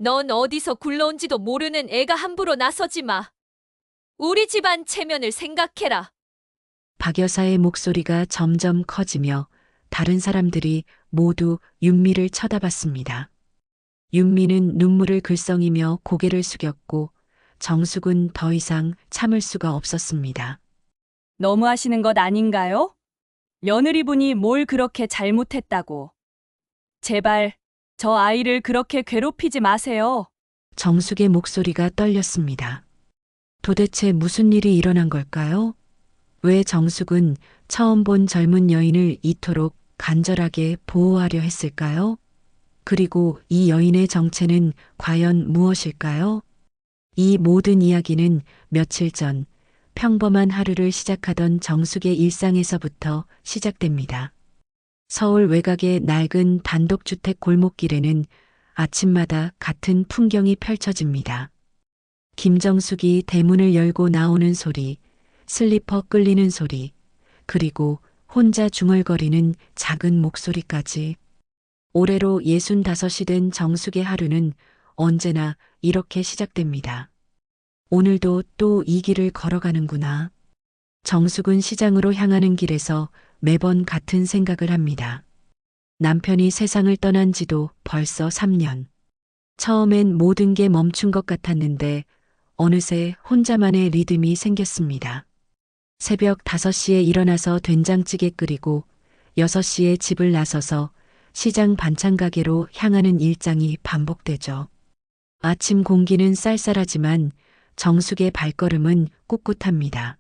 넌 어디서 굴러온지도 모르는 애가 함부로 나서지 마. 우리 집안 체면을 생각해라. 박 여사의 목소리가 점점 커지며 다른 사람들이 모두 윤미를 쳐다봤습니다. 윤미는 눈물을 글썽이며 고개를 숙였고 정숙은 더 이상 참을 수가 없었습니다. 너무하시는 것 아닌가요? 며느리분이 뭘 그렇게 잘못했다고. 제발 저 아이를 그렇게 괴롭히지 마세요. 정숙의 목소리가 떨렸습니다. 도대체 무슨 일이 일어난 걸까요? 왜 정숙은 처음 본 젊은 여인을 이토록 간절하게 보호하려 했을까요? 그리고 이 여인의 정체는 과연 무엇일까요? 이 모든 이야기는 며칠 전 평범한 하루를 시작하던 정숙의 일상에서부터 시작됩니다. 서울 외곽의 낡은 단독주택 골목길에는 아침마다 같은 풍경이 펼쳐집니다. 김정숙이 대문을 열고 나오는 소리, 슬리퍼 끌리는 소리, 그리고 혼자 중얼거리는 작은 목소리까지. 올해로 65이 된 정숙의 하루는 언제나 이렇게 시작됩니다. 오늘도 또 이 길을 걸어가는구나. 정숙은 시장으로 향하는 길에서 매번 같은 생각을 합니다. 남편이 세상을 떠난 지도 벌써 3년. 처음엔 모든 게 멈춘 것 같았는데 어느새 혼자만의 리듬이 생겼습니다. 새벽 5시에 일어나서 된장찌개 끓이고 6시에 집을 나서서 시장 반찬 가게로 향하는 일정이 반복되죠. 아침 공기는 쌀쌀하지만 정숙의 발걸음은 꿋꿋합니다.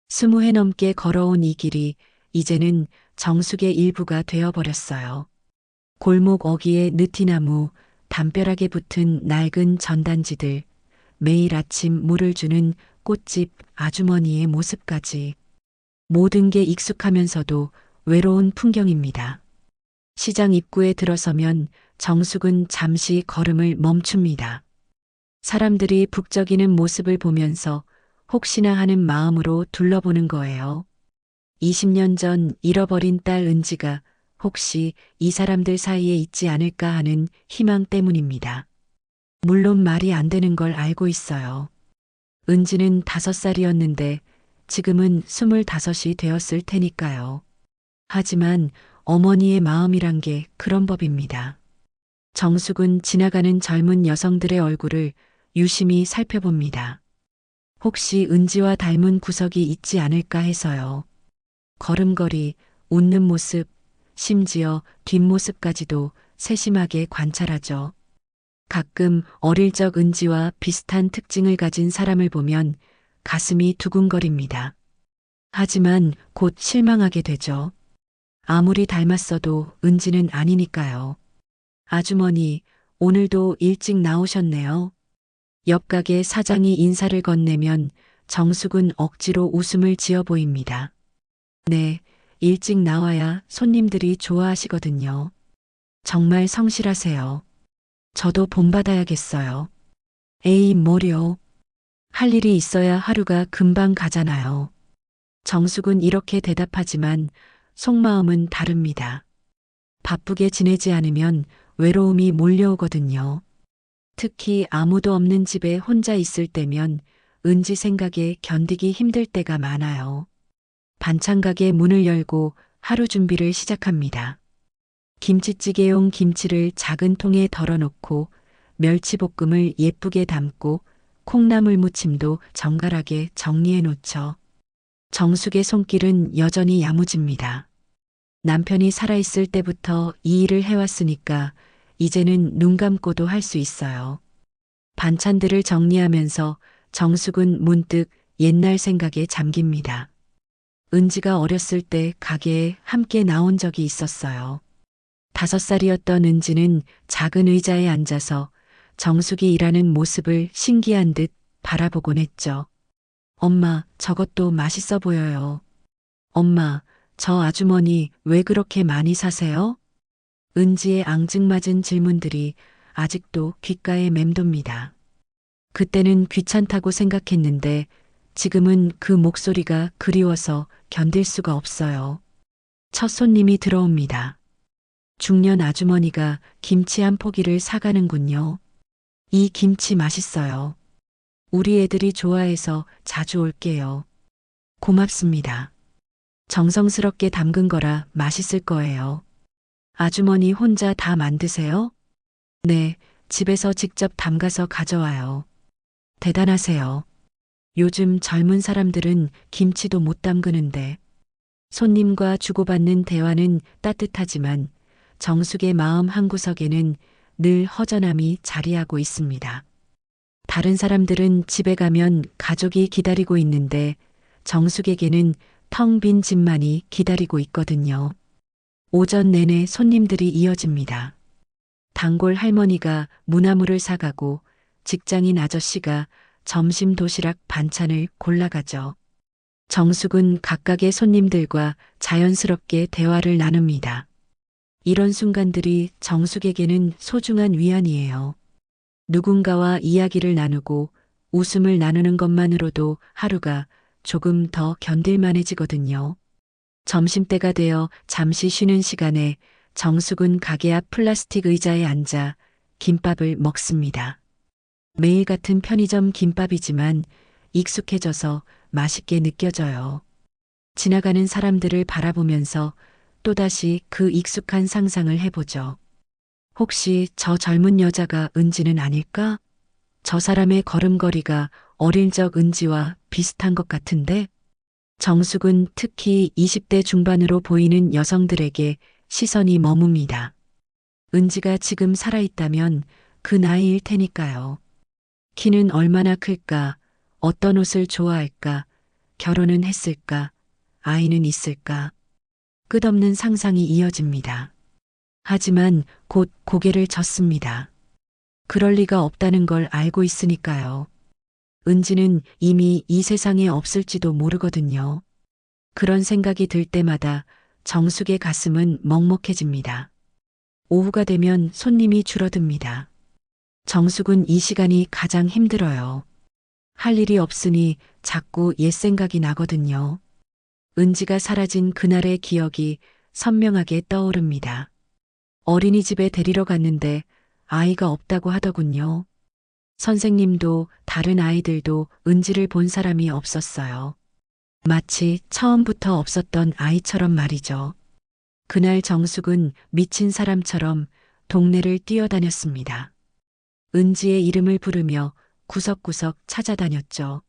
20회 넘게 걸어온 이 길이 이제는 정숙의 일부가 되어버렸어요. 골목 어귀에 느티나무, 담벼락에 붙은 낡은 전단지들, 매일 아침 물을 주는 꽃집 아주머니의 모습까지 모든 게 익숙하면서도 외로운 풍경입니다. 시장 입구에 들어서면 정숙은 잠시 걸음을 멈춥니다. 사람들이 북적이는 모습을 보면서 혹시나 하는 마음으로 둘러보는 거예요. 20년 전 잃어버린 딸 은지가 혹시 이 사람들 사이에 있지 않을까 하는 희망 때문입니다. 물론 말이 안 되는 걸 알고 있어요. 은지는 5살이었는데 지금은 25이 되었을 테니까요. 하지만 어머니의 마음이란 게 그런 법입니다. 정숙은 지나가는 젊은 여성들의 얼굴을 유심히 살펴봅니다. 혹시 은지와 닮은 구석이 있지 않을까 해서요. 걸음걸이, 웃는 모습, 심지어 뒷모습까지도 세심하게 관찰하죠. 가끔 어릴 적 은지와 비슷한 특징을 가진 사람을 보면 가슴이 두근거립니다. 하지만 곧 실망하게 되죠. 아무리 닮았어도 은지는 아니니까요. 아주머니, 오늘도 일찍 나오셨네요. 옆 가게 사장이 인사를 건네면 정숙은 억지로 웃음을 지어 보입니다. 네, 일찍 나와야 손님들이 좋아하시거든요. 정말 성실하세요. 저도 본받아야겠어요. 에이, 뭐려. 할 일이 있어야 하루가 금방 가잖아요. 정숙은 이렇게 대답하지만 속마음은 다릅니다. 바쁘게 지내지 않으면 외로움이 몰려오거든요. 특히 아무도 없는 집에 혼자 있을 때면 은지 생각에 견디기 힘들 때가 많아요. 반찬 가게 문을 열고 하루 준비를 시작합니다. 김치찌개용 김치를 작은 통에 덜어놓고 멸치볶음을 예쁘게 담고 콩나물 무침도 정갈하게 정리해 놓죠. 정숙의 손길은 여전히 야무집니다. 남편이 살아있을 때부터 이 일을 해왔으니까 이제는 눈 감고도 할 수 있어요. 반찬들을 정리하면서 정숙은 문득 옛날 생각에 잠깁니다. 은지가 어렸을 때 가게에 함께 나온 적이 있었어요. 5살이었던 은지는 작은 의자에 앉아서 정숙이 일하는 모습을 신기한 듯 바라보곤 했죠. 엄마, 저것도 맛있어 보여요. 엄마, 저 아주머니 왜 그렇게 많이 사세요? 은지의 앙증맞은 질문들이 아직도 귓가에 맴돕니다. 그때는 귀찮다고 생각했는데 지금은 그 목소리가 그리워서 견딜 수가 없어요. 첫 손님이 들어옵니다. 중년 아주머니가 김치 한 포기를 사가는군요. 이 김치 맛있어요. 우리 애들이 좋아해서 자주 올게요. 고맙습니다. 정성스럽게 담근 거라 맛있을 거예요. 아주머니 혼자 다 만드세요? 네, 집에서 직접 담가서 가져와요. 대단하세요. 요즘 젊은 사람들은 김치도 못 담그는데 손님과 주고받는 대화는 따뜻하지만 정숙의 마음 한구석에는 늘 허전함이 자리하고 있습니다. 다른 사람들은 집에 가면 가족이 기다리고 있는데 정숙에게는 텅 빈 집만이 기다리고 있거든요. 오전 내내 손님들이 이어집니다. 단골 할머니가 무나물을 사가고 직장인 아저씨가 점심 도시락 반찬을 골라가죠. 정숙은 각각의 손님들과 자연스럽게 대화를 나눕니다. 이런 순간들이 정숙에게는 소중한 위안이에요. 누군가와 이야기를 나누고 웃음을 나누는 것만으로도 하루가 조금 더 견딜만해지거든요. 점심때가 되어 잠시 쉬는 시간에 정숙은 가게 앞 플라스틱 의자에 앉아 김밥을 먹습니다. 매일 같은 편의점 김밥이지만 익숙해져서 맛있게 느껴져요. 지나가는 사람들을 바라보면서 또다시 그 익숙한 상상을 해보죠. 혹시 저 젊은 여자가 은지는 아닐까? 저 사람의 걸음걸이가 어릴 적 은지와 비슷한 것 같은데? 정숙은 특히 20대 중반으로 보이는 여성들에게 시선이 머뭅니다. 은지가 지금 살아있다면 그 나이일 테니까요. 키는 얼마나 클까? 어떤 옷을 좋아할까? 결혼은 했을까? 아이는 있을까? 끝없는 상상이 이어집니다. 하지만 곧 고개를 젓습니다. 그럴 리가 없다는 걸 알고 있으니까요. 은지는 이미 이 세상에 없을지도 모르거든요. 그런 생각이 들 때마다 정숙의 가슴은 먹먹해집니다. 오후가 되면 손님이 줄어듭니다. 정숙은 이 시간이 가장 힘들어요. 할 일이 없으니 자꾸 옛 생각이 나거든요. 은지가 사라진 그날의 기억이 선명하게 떠오릅니다. 어린이집에 데리러 갔는데 아이가 없다고 하더군요. 선생님도 다른 아이들도 은지를 본 사람이 없었어요. 마치 처음부터 없었던 아이처럼 말이죠. 그날 정숙은 미친 사람처럼 동네를 뛰어다녔습니다. 은지의 이름을 부르며 구석구석 찾아다녔죠.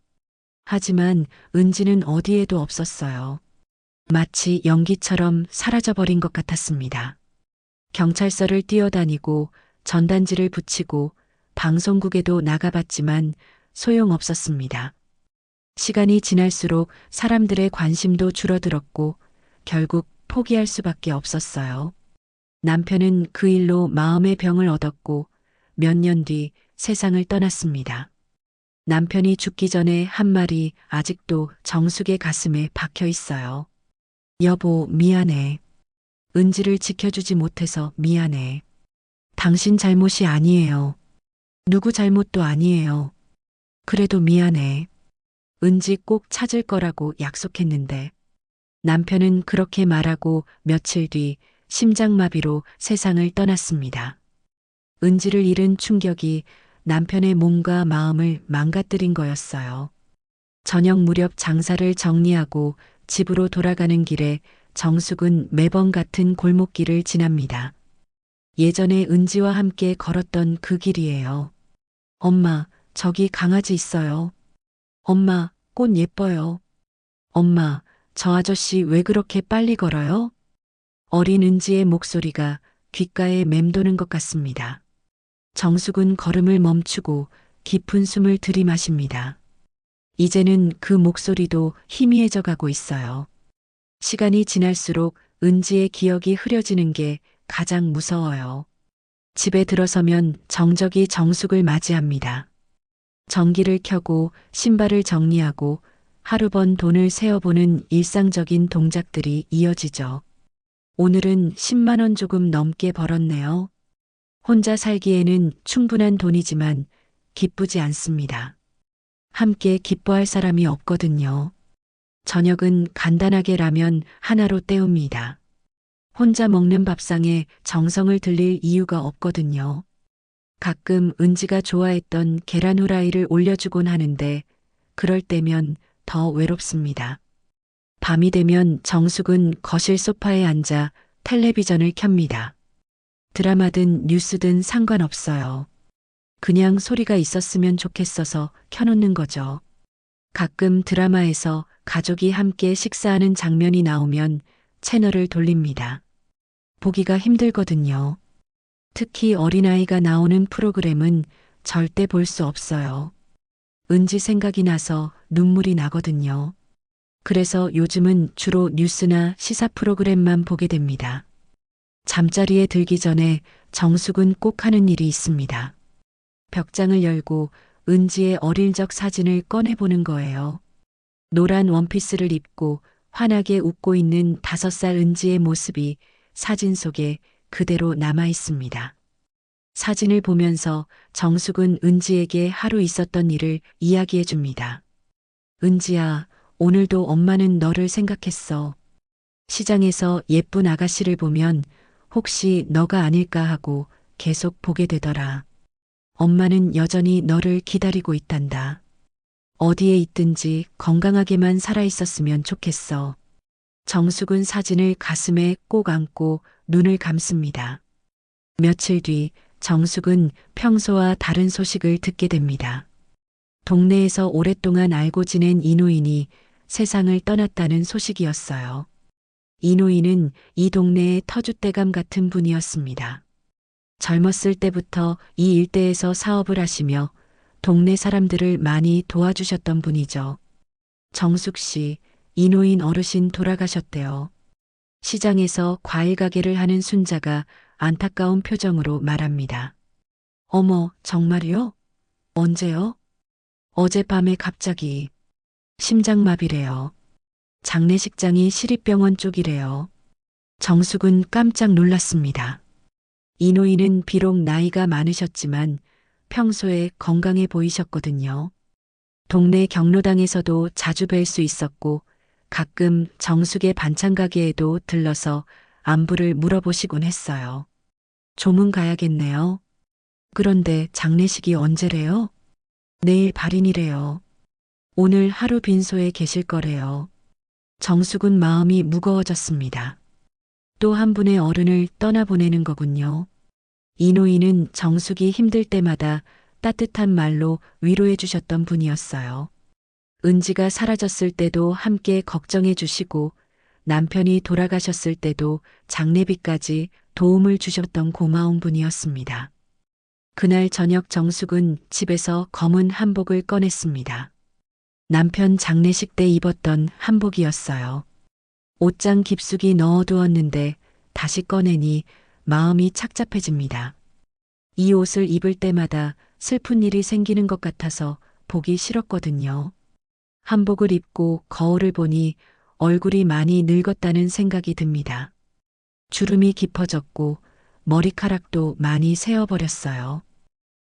하지만 은지는 어디에도 없었어요. 마치 연기처럼 사라져버린 것 같았습니다. 경찰서를 뛰어다니고 전단지를 붙이고 방송국에도 나가봤지만 소용없었습니다. 시간이 지날수록 사람들의 관심도 줄어들었고 결국 포기할 수밖에 없었어요. 남편은 그 일로 마음의 병을 얻었고 몇 년 뒤 세상을 떠났습니다. 남편이 죽기 전에 한 말이 아직도 정숙의 가슴에 박혀 있어요. 여보, 미안해. 은지를 지켜주지 못해서 미안해. 당신 잘못이 아니에요. 누구 잘못도 아니에요. 그래도 미안해. 은지 꼭 찾을 거라고 약속했는데. 남편은 그렇게 말하고 며칠 뒤 심장마비로 세상을 떠났습니다. 은지를 잃은 충격이 남편의 몸과 마음을 망가뜨린 거였어요. 저녁 무렵 장사를 정리하고 집으로 돌아가는 길에 정숙은 매번 같은 골목길을 지납니다. 예전에 은지와 함께 걸었던 그 길이에요. 엄마, 저기 강아지 있어요. 엄마, 꽃 예뻐요. 엄마, 저 아저씨 왜 그렇게 빨리 걸어요? 어린 은지의 목소리가 귓가에 맴도는 것 같습니다. 정숙은 걸음을 멈추고 깊은 숨을 들이마십니다. 이제는 그 목소리도 희미해져 가고 있어요. 시간이 지날수록 은지의 기억이 흐려지는 게 가장 무서워요. 집에 들어서면 정적이 정숙을 맞이합니다. 전기를 켜고 신발을 정리하고 하루 번 돈을 세어보는 일상적인 동작들이 이어지죠. 오늘은 10만 원 조금 넘게 벌었네요. 혼자 살기에는 충분한 돈이지만 기쁘지 않습니다. 함께 기뻐할 사람이 없거든요. 저녁은 간단하게 라면 하나로 때웁니다. 혼자 먹는 밥상에 정성을 들일 이유가 없거든요. 가끔 은지가 좋아했던 계란 후라이를 올려주곤 하는데 그럴 때면 더 외롭습니다. 밤이 되면 정숙은 거실 소파에 앉아 텔레비전을 켭니다. 드라마든 뉴스든 상관없어요. 그냥 소리가 있었으면 좋겠어서 켜놓는 거죠. 가끔 드라마에서 가족이 함께 식사하는 장면이 나오면 채널을 돌립니다. 보기가 힘들거든요. 특히 어린아이가 나오는 프로그램은 절대 볼 수 없어요. 은지 생각이 나서 눈물이 나거든요. 그래서 요즘은 주로 뉴스나 시사 프로그램만 보게 됩니다. 잠자리에 들기 전에 정숙은 꼭 하는 일이 있습니다. 벽장을 열고 은지의 어릴 적 사진을 꺼내보는 거예요. 노란 원피스를 입고 환하게 웃고 있는 5살 은지의 모습이 사진 속에 그대로 남아 있습니다. 사진을 보면서 정숙은 은지에게 하루 있었던 일을 이야기해 줍니다. 은지야, 오늘도 엄마는 너를 생각했어. 시장에서 예쁜 아가씨를 보면 혹시 너가 아닐까 하고 계속 보게 되더라. 엄마는 여전히 너를 기다리고 있단다. 어디에 있든지 건강하게만 살아있었으면 좋겠어. 정숙은 사진을 가슴에 꼭 안고 눈을 감습니다. 며칠 뒤 정숙은 평소와 다른 소식을 듣게 됩니다. 동네에서 오랫동안 알고 지낸 이노인이 세상을 떠났다는 소식이었어요. 이노인은 이 동네의 터줏대감 같은 분이었습니다. 젊었을 때부터 이 일대에서 사업을 하시며 동네 사람들을 많이 도와주셨던 분이죠. 정숙 씨, 이노인 어르신 돌아가셨대요. 시장에서 과일 가게를 하는 순자가 안타까운 표정으로 말합니다. 어머, 정말요? 언제요? 어젯밤에 갑자기. 심장마비래요. 장례식장이 시립병원 쪽이래요. 정숙은 깜짝 놀랐습니다. 이노인은 비록 나이가 많으셨지만 평소에 건강해 보이셨거든요. 동네 경로당에서도 자주 뵐 수 있었고 가끔 정숙의 반찬 가게에도 들러서 안부를 물어보시곤 했어요. 조문 가야겠네요. 그런데 장례식이 언제래요? 내일 발인이래요. 오늘 하루 빈소에 계실 거래요. 정숙은 마음이 무거워졌습니다. 또 한 분의 어른을 떠나보내는 거군요. 이노인은 정숙이 힘들 때마다 따뜻한 말로 위로해 주셨던 분이었어요. 은지가 사라졌을 때도 함께 걱정해 주시고 남편이 돌아가셨을 때도 장례비까지 도움을 주셨던 고마운 분이었습니다. 그날 저녁 정숙은 집에서 검은 한복을 꺼냈습니다. 남편 장례식 때 입었던 한복이었어요. 옷장 깊숙이 넣어두었는데 다시 꺼내니 마음이 착잡해집니다. 이 옷을 입을 때마다 슬픈 일이 생기는 것 같아서 보기 싫었거든요. 한복을 입고 거울을 보니 얼굴이 많이 늙었다는 생각이 듭니다. 주름이 깊어졌고 머리카락도 많이 새어버렸어요.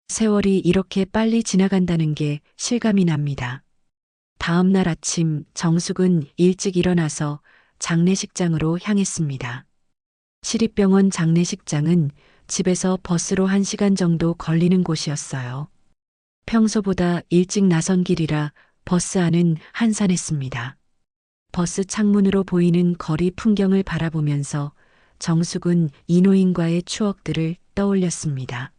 세월이 이렇게 빨리 지나간다는 게 실감이 납니다. 다음 날 아침 정숙은 일찍 일어나서 장례식장으로 향했습니다. 시립병원 장례식장은 집에서 버스로 1시간 정도 걸리는 곳이었어요. 평소보다 일찍 나선 길이라 버스 안은 한산했습니다. 버스 창문으로 보이는 거리 풍경을 바라보면서 정숙은 이노인과의 추억들을 떠올렸습니다.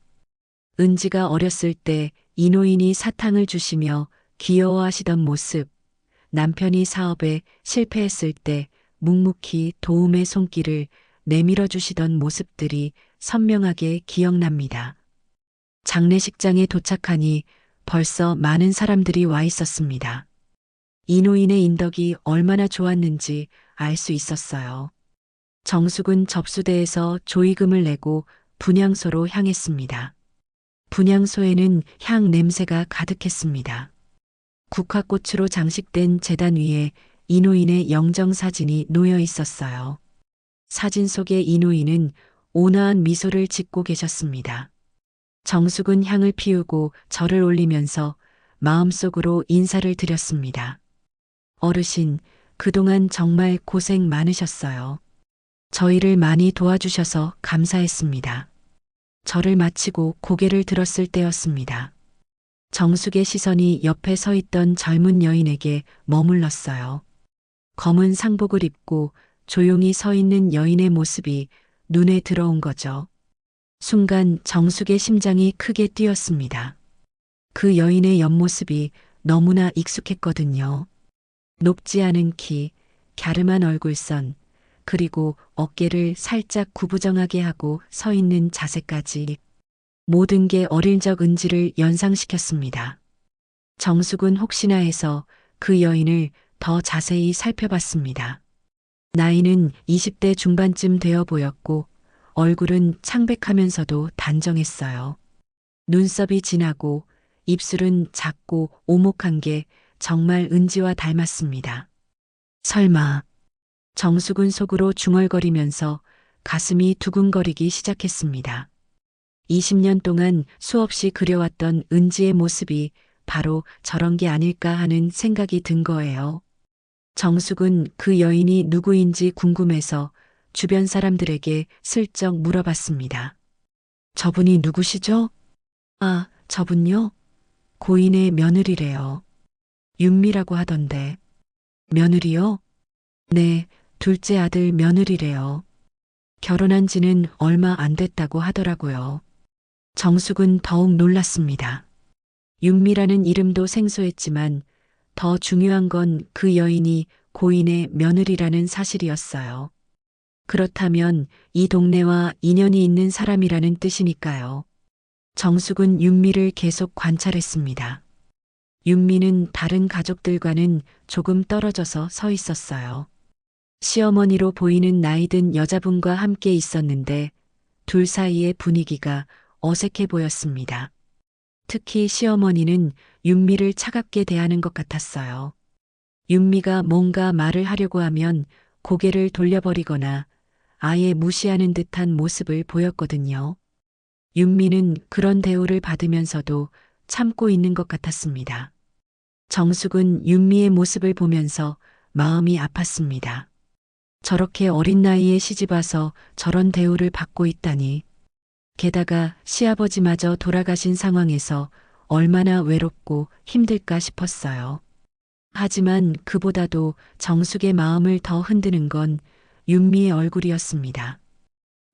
은지가 어렸을 때 이노인이 사탕을 주시며 귀여워하시던 모습, 남편이 사업에 실패했을 때 묵묵히 도움의 손길을 내밀어 주시던 모습들이 선명하게 기억납니다. 장례식장에 도착하니 벌써 많은 사람들이 와 있었습니다. 이노인의 인덕이 얼마나 좋았는지 알 수 있었어요. 정숙은 접수대에서 조의금을 내고 분향소로 향했습니다. 분향소에는 향 냄새가 가득했습니다. 국화꽃으로 장식된 제단 위에 이노인의 영정사진이 놓여 있었어요. 사진 속의 이노인은 온화한 미소를 짓고 계셨습니다. 정숙은 향을 피우고 절을 올리면서 마음속으로 인사를 드렸습니다. 어르신, 그동안 정말 고생 많으셨어요. 저희를 많이 도와주셔서 감사했습니다. 절을 마치고 고개를 들었을 때였습니다. 정숙의 시선이 옆에 서 있던 젊은 여인에게 머물렀어요. 검은 상복을 입고 조용히 서 있는 여인의 모습이 눈에 들어온 거죠. 순간 정숙의 심장이 크게 뛰었습니다. 그 여인의 옆모습이 너무나 익숙했거든요. 높지 않은 키, 갸름한 얼굴선, 그리고 어깨를 살짝 구부정하게 하고 서 있는 자세까지 모든 게 어릴 적 은지를 연상시켰습니다. 정숙은 혹시나 해서 그 여인을 더 자세히 살펴봤습니다. 나이는 20대 중반쯤 되어 보였고 얼굴은 창백하면서도 단정했어요. 눈썹이 진하고 입술은 작고 오목한 게 정말 은지와 닮았습니다. 설마 정숙은 속으로 중얼거리면서 가슴이 두근거리기 시작했습니다. 20년 동안 수없이 그려왔던 은지의 모습이 바로 저런 게 아닐까 하는 생각이 든 거예요. 정숙은 그 여인이 누구인지 궁금해서 주변 사람들에게 슬쩍 물어봤습니다. 저분이 누구시죠? 아, 저분요? 고인의 며느리래요. 윤미라고 하던데. 며느리요? 네, 둘째 아들 며느리래요. 결혼한 지는 얼마 안 됐다고 하더라고요. 정숙은 더욱 놀랐습니다. 윤미라는 이름도 생소했지만 더 중요한 건 그 여인이 고인의 며느리라는 사실이었어요. 그렇다면 이 동네와 인연이 있는 사람이라는 뜻이니까요. 정숙은 윤미를 계속 관찰했습니다. 윤미는 다른 가족들과는 조금 떨어져서 서 있었어요. 시어머니로 보이는 나이든 여자분과 함께 있었는데 둘 사이의 분위기가 어색해 보였습니다. 특히 시어머니는 윤미를 차갑게 대하는 것 같았어요. 윤미가 뭔가 말을 하려고 하면 고개를 돌려버리거나 아예 무시하는 듯한 모습을 보였거든요. 윤미는 그런 대우를 받으면서도 참고 있는 것 같았습니다. 정숙은 윤미의 모습을 보면서 마음이 아팠습니다. 저렇게 어린 나이에 시집와서 저런 대우를 받고 있다니. 게다가 시아버지마저 돌아가신 상황에서 얼마나 외롭고 힘들까 싶었어요. 하지만 그보다도 정숙의 마음을 더 흔드는 건 윤미의 얼굴이었습니다.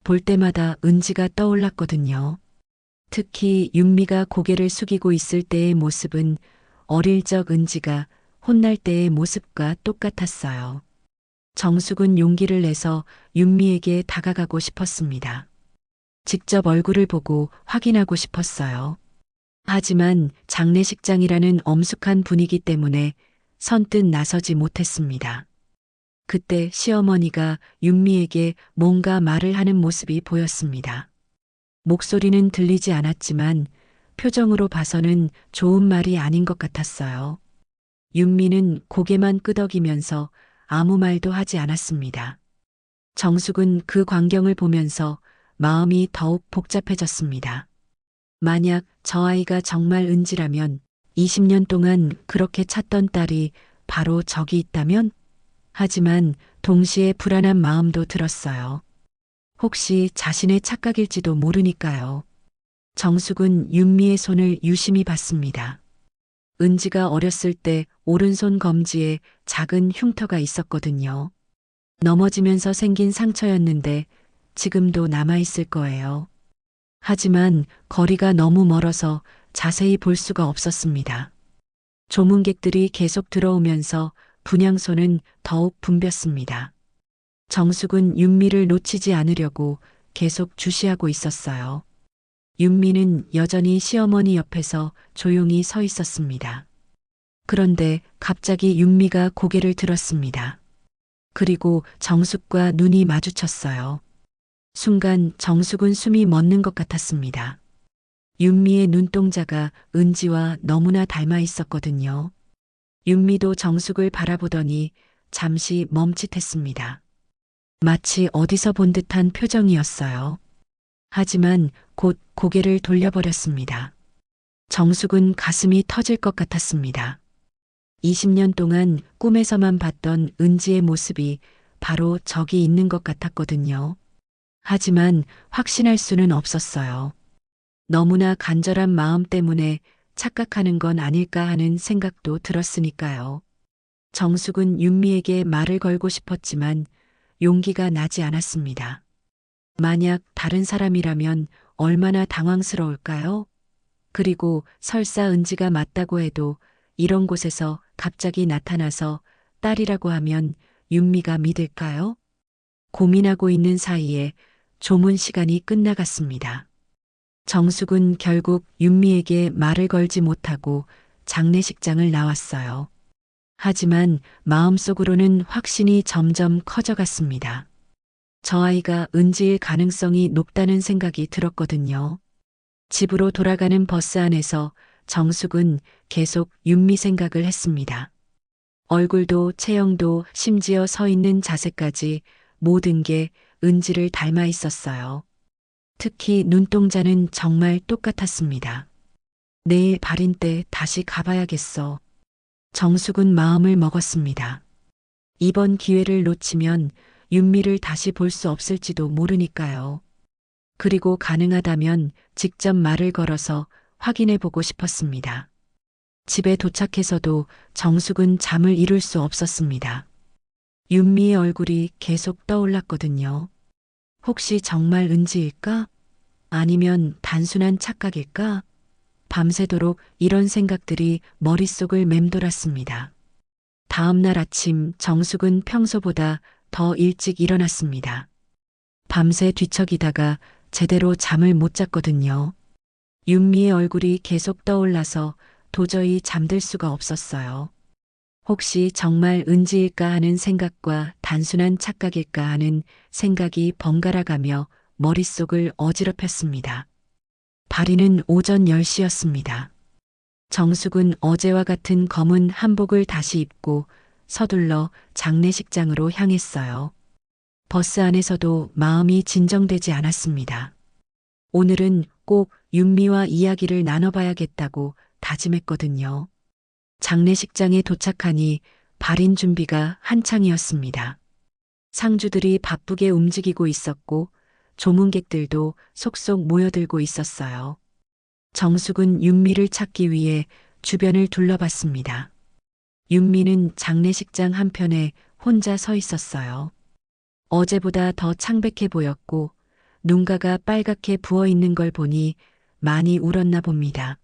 볼 때마다 은지가 떠올랐거든요. 특히 윤미가 고개를 숙이고 있을 때의 모습은 어릴 적 은지가 혼날 때의 모습과 똑같았어요. 정숙은 용기를 내서 윤미에게 다가가고 싶었습니다. 직접 얼굴을 보고 확인하고 싶었어요. 하지만 장례식장이라는 엄숙한 분위기 때문에 선뜻 나서지 못했습니다. 그때 시어머니가 윤미에게 뭔가 말을 하는 모습이 보였습니다. 목소리는 들리지 않았지만 표정으로 봐서는 좋은 말이 아닌 것 같았어요. 윤미는 고개만 끄덕이면서 아무 말도 하지 않았습니다. 정숙은 그 광경을 보면서 마음이 더욱 복잡해졌습니다. 만약 저 아이가 정말 은지라면 20년 동안 그렇게 찾던 딸이 바로 저기 있다면? 하지만 동시에 불안한 마음도 들었어요. 혹시 자신의 착각일지도 모르니까요. 정숙은 윤미의 손을 유심히 봤습니다. 은지가 어렸을 때 오른손 검지에 작은 흉터가 있었거든요. 넘어지면서 생긴 상처였는데 지금도 남아있을 거예요. 하지만 거리가 너무 멀어서 자세히 볼 수가 없었습니다. 조문객들이 계속 들어오면서 분향소는 더욱 붐볐습니다. 정숙은 윤미를 놓치지 않으려고 계속 주시하고 있었어요. 윤미는 여전히 시어머니 옆에서 조용히 서 있었습니다. 그런데 갑자기 윤미가 고개를 들었습니다. 그리고 정숙과 눈이 마주쳤어요. 순간 정숙은 숨이 멎는 것 같았습니다. 윤미의 눈동자가 은지와 너무나 닮아 있었거든요. 윤미도 정숙을 바라보더니 잠시 멈칫했습니다. 마치 어디서 본 듯한 표정이었어요. 하지만 곧 고개를 돌려버렸습니다. 정숙은 가슴이 터질 것 같았습니다. 20년 동안 꿈에서만 봤던 은지의 모습이 바로 저기 있는 것 같았거든요. 하지만 확신할 수는 없었어요. 너무나 간절한 마음 때문에 착각하는 건 아닐까 하는 생각도 들었으니까요. 정숙은 윤미에게 말을 걸고 싶었지만 용기가 나지 않았습니다. 만약 다른 사람이라면 얼마나 당황스러울까요? 그리고 설사 은지가 맞다고 해도 이런 곳에서 갑자기 나타나서 딸이라고 하면 윤미가 믿을까요? 고민하고 있는 사이에 조문 시간이 끝나갔습니다. 정숙은 결국 윤미에게 말을 걸지 못하고 장례식장을 나왔어요. 하지만 마음속으로는 확신이 점점 커져갔습니다. 저 아이가 은지일 가능성이 높다는 생각이 들었거든요. 집으로 돌아가는 버스 안에서 정숙은 계속 윤미 생각을 했습니다. 얼굴도 체형도 심지어 서 있는 자세까지 모든 게 은지를 닮아 있었어요. 특히 눈동자는 정말 똑같았습니다. 내일 발인 때 다시 가봐야겠어. 정숙은 마음을 먹었습니다. 이번 기회를 놓치면 윤미를 다시 볼 수 없을지도 모르니까요. 그리고 가능하다면 직접 말을 걸어서 확인해 보고 싶었습니다. 집에 도착해서도 정숙은 잠을 이룰 수 없었습니다. 윤미의 얼굴이 계속 떠올랐거든요. 혹시 정말 은지일까? 아니면 단순한 착각일까? 밤새도록 이런 생각들이 머릿속을 맴돌았습니다. 다음 날 아침 정숙은 평소보다 더 일찍 일어났습니다. 밤새 뒤척이다가 제대로 잠을 못 잤거든요. 윤미의 얼굴이 계속 떠올라서 도저히 잠들 수가 없었어요. 혹시 정말 은지일까 하는 생각과 단순한 착각일까 하는 생각이 번갈아 가며 머릿속을 어지럽혔습니다. 발인은 오전 10시였습니다. 정숙은 어제와 같은 검은 한복을 다시 입고 서둘러 장례식장으로 향했어요. 버스 안에서도 마음이 진정되지 않았습니다. 오늘은 꼭 윤미와 이야기를 나눠봐야겠다고 다짐했거든요. 장례식장에 도착하니 발인 준비가 한창이었습니다. 상주들이 바쁘게 움직이고 있었고 조문객들도 속속 모여들고 있었어요. 정숙은 윤미를 찾기 위해 주변을 둘러봤습니다. 윤미는 장례식장 한편에 혼자 서 있었어요. 어제보다 더 창백해 보였고 눈가가 빨갛게 부어 있는 걸 보니 많이 울었나 봅니다.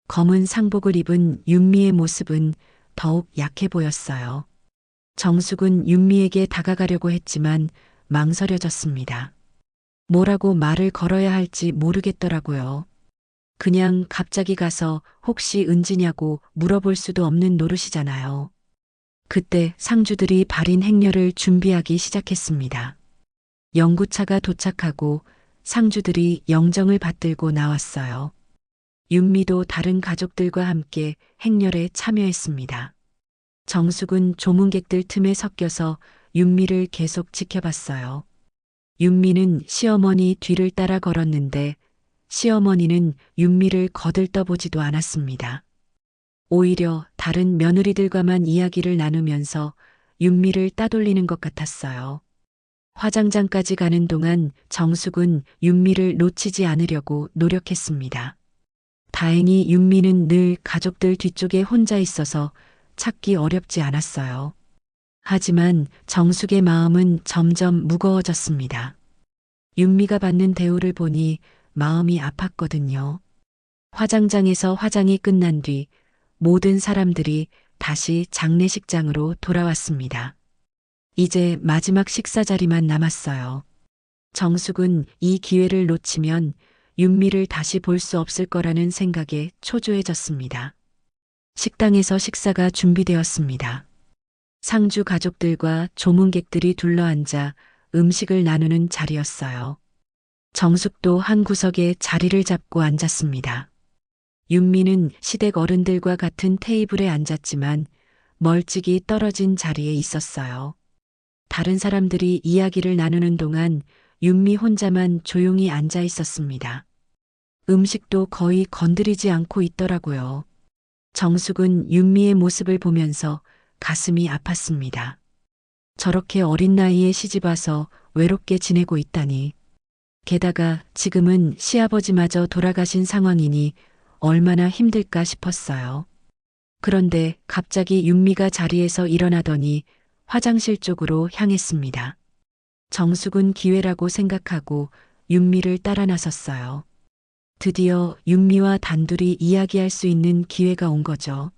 검은 상복을 입은 윤미의 모습은 더욱 약해 보였어요. 정숙은 윤미에게 다가가려고 했지만 망설여졌습니다. 뭐라고 말을 걸어야 할지 모르겠더라고요. 그냥 갑자기 가서 혹시 은지냐고 물어볼 수도 없는 노릇이잖아요. 그때 상주들이 발인 행렬을 준비하기 시작했습니다. 영구차가 도착하고 상주들이 영정을 받들고 나왔어요. 윤미도 다른 가족들과 함께 행렬에 참여했습니다. 정숙은 조문객들 틈에 섞여서 윤미를 계속 지켜봤어요. 윤미는 시어머니 뒤를 따라 걸었는데 시어머니는 윤미를 거들떠보지도 않았습니다. 오히려 다른 며느리들과만 이야기를 나누면서 윤미를 따돌리는 것 같았어요. 화장장까지 가는 동안 정숙은 윤미를 놓치지 않으려고 노력했습니다. 다행히 윤미는 늘 가족들 뒤쪽에 혼자 있어서 찾기 어렵지 않았어요. 하지만 정숙의 마음은 점점 무거워졌습니다. 윤미가 받는 대우를 보니 마음이 아팠거든요. 화장장에서 화장이 끝난 뒤 모든 사람들이 다시 장례식장으로 돌아왔습니다. 이제 마지막 식사 자리만 남았어요. 정숙은 이 기회를 놓치면 윤미를 다시 볼 수 없을 거라는 생각에 초조해졌습니다. 식당에서 식사가 준비되었습니다. 상주 가족들과 조문객들이 둘러앉아 음식을 나누는 자리였어요. 정숙도 한 구석에 자리를 잡고 앉았습니다. 윤미는 시댁 어른들과 같은 테이블에 앉았지만 멀찍이 떨어진 자리에 있었어요. 다른 사람들이 이야기를 나누는 동안 윤미 혼자만 조용히 앉아 있었습니다. 음식도 거의 건드리지 않고 있더라고요. 정숙은 윤미의 모습을 보면서 가슴이 아팠습니다. 저렇게 어린 나이에 시집와서 외롭게 지내고 있다니. 게다가 지금은 시아버지마저 돌아가신 상황이니 얼마나 힘들까 싶었어요. 그런데 갑자기 윤미가 자리에서 일어나더니 화장실 쪽으로 향했습니다. 정숙은 기회라고 생각하고 윤미를 따라 나섰어요. 드디어 윤미와 단둘이 이야기할 수 있는 기회가 온 거죠.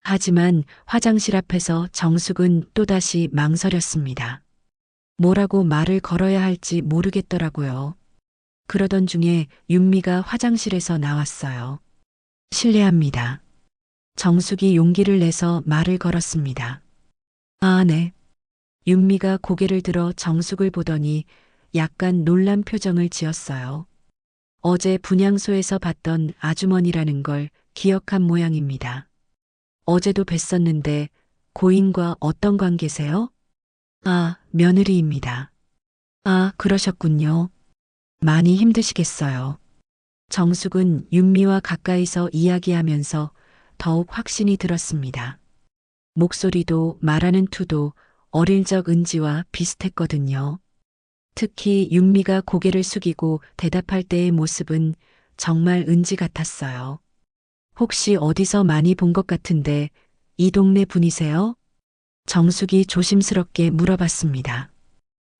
하지만 화장실 앞에서 정숙은 또다시 망설였습니다. 뭐라고 말을 걸어야 할지 모르겠더라고요. 그러던 중에 윤미가 화장실에서 나왔어요. 실례합니다. 정숙이 용기를 내서 말을 걸었습니다. 아, 네. 윤미가 고개를 들어 정숙을 보더니 약간 놀란 표정을 지었어요. 어제 분향소에서 봤던 아주머니라는 걸 기억한 모양입니다. 어제도 뵀었는데 고인과 어떤 관계세요? 아, 며느리입니다. 아, 그러셨군요. 많이 힘드시겠어요. 정숙은 윤미와 가까이서 이야기하면서 더욱 확신이 들었습니다. 목소리도 말하는 투도 어릴 적 은지와 비슷했거든요. 특히 윤미가 고개를 숙이고 대답할 때의 모습은 정말 은지 같았어요. 혹시 어디서 많이 본 것 같은데 이 동네 분이세요? 정숙이 조심스럽게 물어봤습니다.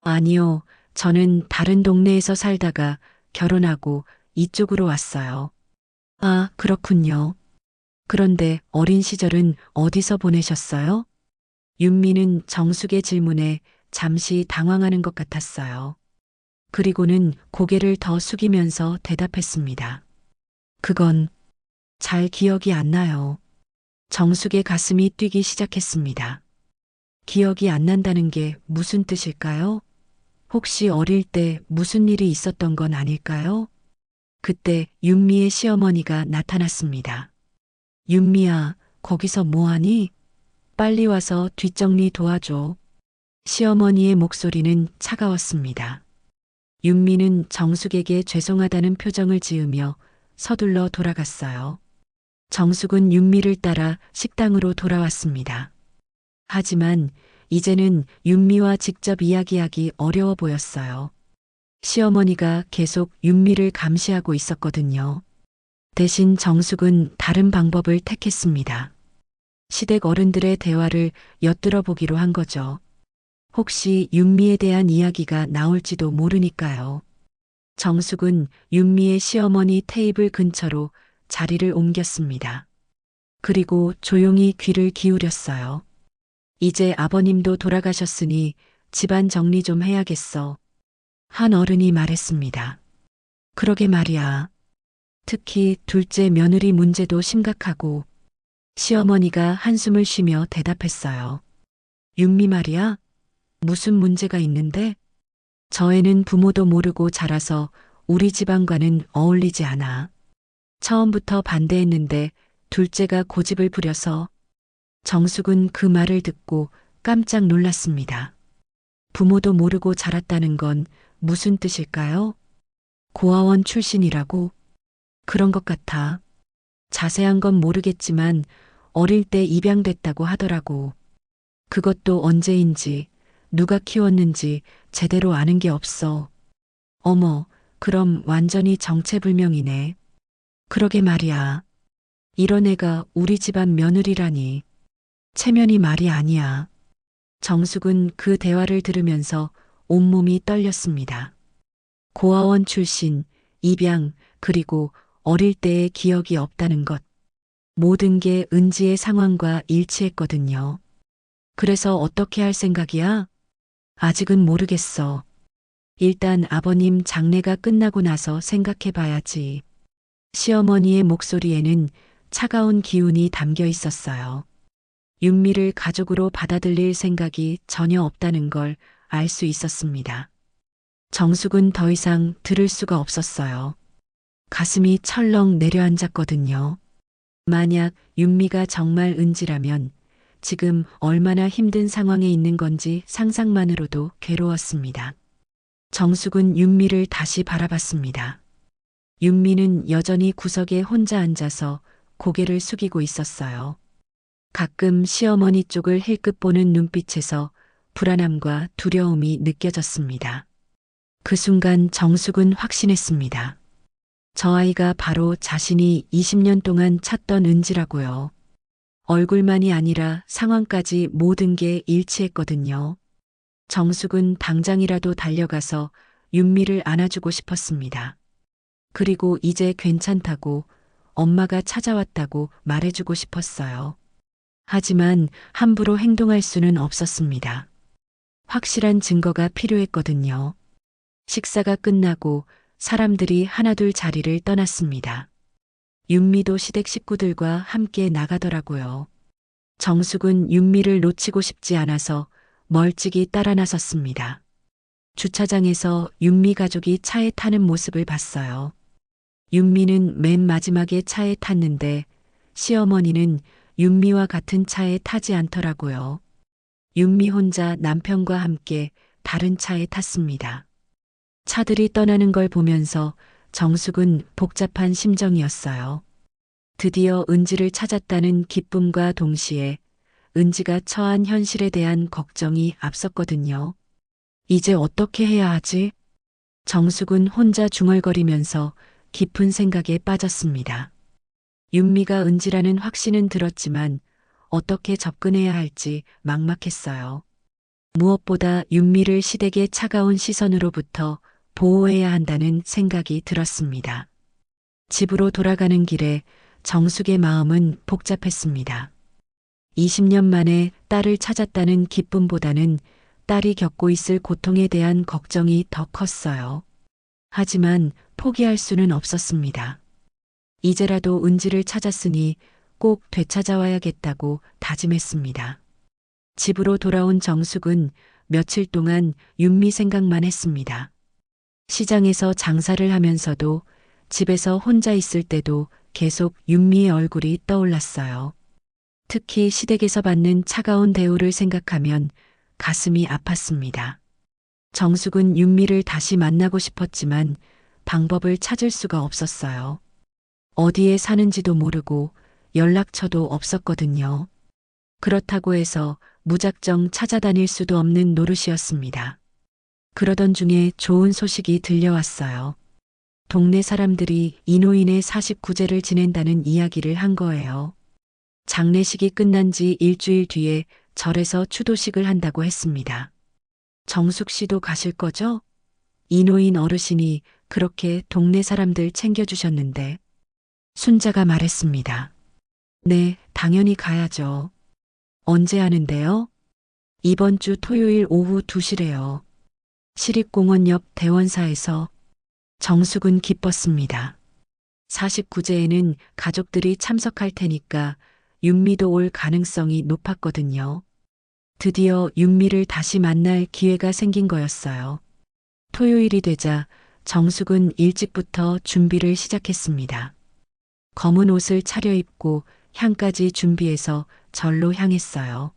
아니요, 저는 다른 동네에서 살다가 결혼하고 이쪽으로 왔어요. 아, 그렇군요. 그런데 어린 시절은 어디서 보내셨어요? 윤미는 정숙의 질문에 잠시 당황하는 것 같았어요. 그리고는 고개를 더 숙이면서 대답했습니다. 그건 잘 기억이 안 나요. 정숙의 가슴이 뛰기 시작했습니다. 기억이 안 난다는 게 무슨 뜻일까요? 혹시 어릴 때 무슨 일이 있었던 건 아닐까요? 그때 윤미의 시어머니가 나타났습니다. 윤미야, 거기서 뭐하니? 빨리 와서 뒷정리 도와줘. 시어머니의 목소리는 차가웠습니다. 윤미는 정숙에게 죄송하다는 표정을 지으며 서둘러 돌아갔어요. 정숙은 윤미를 따라 식당으로 돌아왔습니다. 하지만 이제는 윤미와 직접 이야기하기 어려워 보였어요. 시어머니가 계속 윤미를 감시하고 있었거든요. 대신 정숙은 다른 방법을 택했습니다. 시댁 어른들의 대화를 엿들어 보기로 한 거죠. 혹시 윤미에 대한 이야기가 나올지도 모르니까요. 정숙은 윤미의 시어머니 테이블 근처로 자리를 옮겼습니다. 그리고 조용히 귀를 기울였어요. 이제 아버님도 돌아가셨으니 집안 정리 좀 해야겠어. 한 어른이 말했습니다. 그러게 말이야. 특히 둘째 며느리 문제도 심각하고. 시어머니가 한숨을 쉬며 대답했어요. 윤미 말이야? 무슨 문제가 있는데? 저 애는 부모도 모르고 자라서 우리 집안과는 어울리지 않아. 처음부터 반대했는데 둘째가 고집을 부려서. 정숙은 그 말을 듣고 깜짝 놀랐습니다. 부모도 모르고 자랐다는 건 무슨 뜻일까요? 고아원 출신이라고? 그런 것 같아. 자세한 건 모르겠지만 어릴 때 입양됐다고 하더라고. 그것도 언제인지, 누가 키웠는지 제대로 아는 게 없어. 어머, 그럼 완전히 정체불명이네. 그러게 말이야. 이런 애가 우리 집안 며느리라니. 체면이 말이 아니야. 정숙은 그 대화를 들으면서 온몸이 떨렸습니다. 고아원 출신, 입양, 그리고 어릴 때의 기억이 없다는 것. 모든 게 은지의 상황과 일치했거든요. 그래서 어떻게 할 생각이야? 아직은 모르겠어. 일단 아버님 장례가 끝나고 나서 생각해 봐야지. 시어머니의 목소리에는 차가운 기운이 담겨 있었어요. 윤미를 가족으로 받아들일 생각이 전혀 없다는 걸 알 수 있었습니다. 정숙은 더 이상 들을 수가 없었어요. 가슴이 철렁 내려앉았거든요. 만약 윤미가 정말 은지라면 지금 얼마나 힘든 상황에 있는 건지 상상만으로도 괴로웠습니다. 정숙은 윤미를 다시 바라봤습니다. 윤미는 여전히 구석에 혼자 앉아서 고개를 숙이고 있었어요. 가끔 시어머니 쪽을 힐끗 보는 눈빛에서 불안함과 두려움이 느껴졌습니다. 그 순간 정숙은 확신했습니다. 저 아이가 바로 자신이 20년 동안 찾던 은지라고요. 얼굴만이 아니라 상황까지 모든 게 일치했거든요. 정숙은 당장이라도 달려가서 윤미를 안아주고 싶었습니다. 그리고 이제 괜찮다고, 엄마가 찾아왔다고 말해주고 싶었어요. 하지만 함부로 행동할 수는 없었습니다. 확실한 증거가 필요했거든요. 식사가 끝나고 사람들이 하나둘 자리를 떠났습니다. 윤미도 시댁 식구들과 함께 나가더라고요. 정숙은 윤미를 놓치고 싶지 않아서 멀찍이 따라 나섰습니다. 주차장에서 윤미 가족이 차에 타는 모습을 봤어요. 윤미는 맨 마지막에 차에 탔는데 시어머니는 윤미와 같은 차에 타지 않더라고요. 윤미 혼자 남편과 함께 다른 차에 탔습니다. 차들이 떠나는 걸 보면서 정숙은 복잡한 심정이었어요. 드디어 은지를 찾았다는 기쁨과 동시에 은지가 처한 현실에 대한 걱정이 앞섰거든요. 이제 어떻게 해야 하지? 정숙은 혼자 중얼거리면서 깊은 생각에 빠졌습니다. 윤미가 은지라는 확신은 들었지만 어떻게 접근해야 할지 막막했어요. 무엇보다 윤미를 시댁의 차가운 시선으로부터 보호해야 한다는 생각이 들었습니다. 집으로 돌아가는 길에 정숙의 마음은 복잡했습니다. 20년 만에 딸을 찾았다는 기쁨보다는 딸이 겪고 있을 고통에 대한 걱정이 더 컸어요. 하지만 포기할 수는 없었습니다. 이제라도 은지를 찾았으니 꼭 되찾아와야겠다고 다짐했습니다. 집으로 돌아온 정숙은 며칠 동안 윤미 생각만 했습니다. 시장에서 장사를 하면서도 집에서 혼자 있을 때도 계속 윤미의 얼굴이 떠올랐어요. 특히 시댁에서 받는 차가운 대우를 생각하면 가슴이 아팠습니다. 정숙은 윤미를 다시 만나고 싶었지만 방법을 찾을 수가 없었어요. 어디에 사는지도 모르고 연락처도 없었거든요. 그렇다고 해서 무작정 찾아다닐 수도 없는 노릇이었습니다. 그러던 중에 좋은 소식이 들려왔어요. 동네 사람들이 이노인의 49제를 지낸다는 이야기를 한 거예요. 장례식이 끝난 지 일주일 뒤에 절에서 추도식을 한다고 했습니다. 정숙 씨도 가실 거죠? 이노인 어르신이 그렇게 동네 사람들 챙겨주셨는데. 순자가 말했습니다. 네, 당연히 가야죠. 언제 하는데요? 이번 주 토요일 오후 2시래요. 시립공원 옆 대원사에서. 정숙은 기뻤습니다. 49제에는 가족들이 참석할 테니까 윤미도 올 가능성이 높았거든요. 드디어 윤미를 다시 만날 기회가 생긴 거였어요. 토요일이 되자 정숙은 일찍부터 준비를 시작했습니다. 검은 옷을 차려입고 향까지 준비해서 절로 향했어요.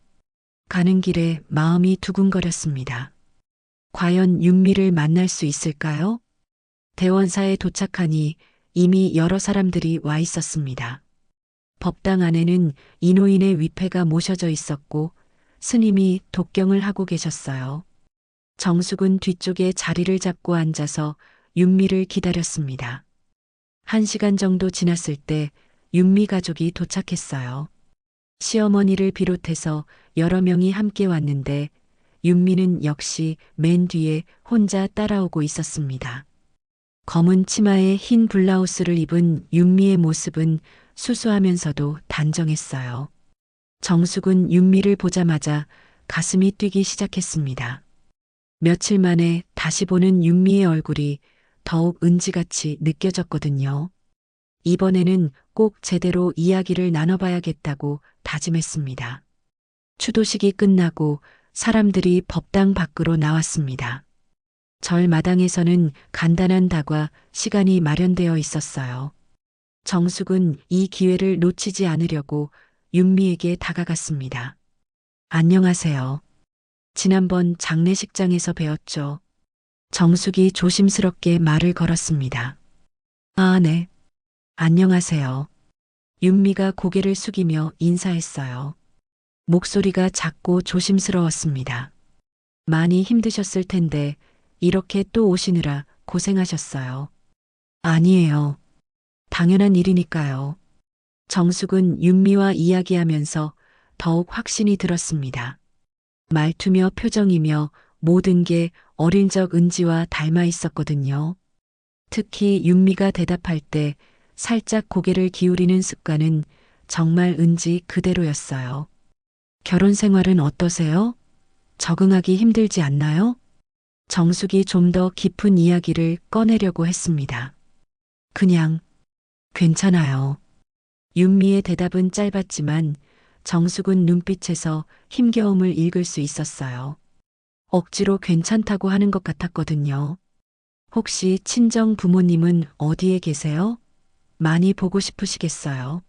가는 길에 마음이 두근거렸습니다. 과연 윤미를 만날 수 있을까요? 대원사에 도착하니 이미 여러 사람들이 와 있었습니다. 법당 안에는 이노인의 위패가 모셔져 있었고 스님이 독경을 하고 계셨어요. 정숙은 뒤쪽에 자리를 잡고 앉아서 윤미를 기다렸습니다. 1시간 정도 지났을 때 윤미 가족이 도착했어요. 시어머니를 비롯해서 여러 명이 함께 왔는데 윤미는 역시 맨 뒤에 혼자 따라오고 있었습니다. 검은 치마에 흰 블라우스를 입은 윤미의 모습은 수수하면서도 단정했어요. 정숙은 윤미를 보자마자 가슴이 뛰기 시작했습니다. 며칠 만에 다시 보는 윤미의 얼굴이 더욱 은지같이 느껴졌거든요. 이번에는 꼭 제대로 이야기를 나눠봐야겠다고 다짐했습니다. 추도식이 끝나고 사람들이 법당 밖으로 나왔습니다. 절 마당에서는 간단한 다과 시간이 마련되어 있었어요. 정숙은 이 기회를 놓치지 않으려고 윤미에게 다가갔습니다. 안녕하세요. 지난번 장례식장에서 뵈었죠. 정숙이 조심스럽게 말을 걸었습니다. 아, 네. 안녕하세요. 윤미가 고개를 숙이며 인사했어요. 목소리가 작고 조심스러웠습니다. 많이 힘드셨을 텐데 이렇게 또 오시느라 고생하셨어요. 아니에요. 당연한 일이니까요. 정숙은 윤미와 이야기하면서 더욱 확신이 들었습니다. 말투며 표정이며 모든 게 어린 적 은지와 닮아 있었거든요. 특히 윤미가 대답할 때 살짝 고개를 기울이는 습관은 정말 은지 그대로였어요. 결혼 생활은 어떠세요? 적응하기 힘들지 않나요? 정숙이 좀 더 깊은 이야기를 꺼내려고 했습니다. 그냥 괜찮아요. 윤미의 대답은 짧았지만 정숙은 눈빛에서 힘겨움을 읽을 수 있었어요. 억지로 괜찮다고 하는 것 같았거든요. 혹시 친정 부모님은 어디에 계세요? 많이 보고 싶으시겠어요?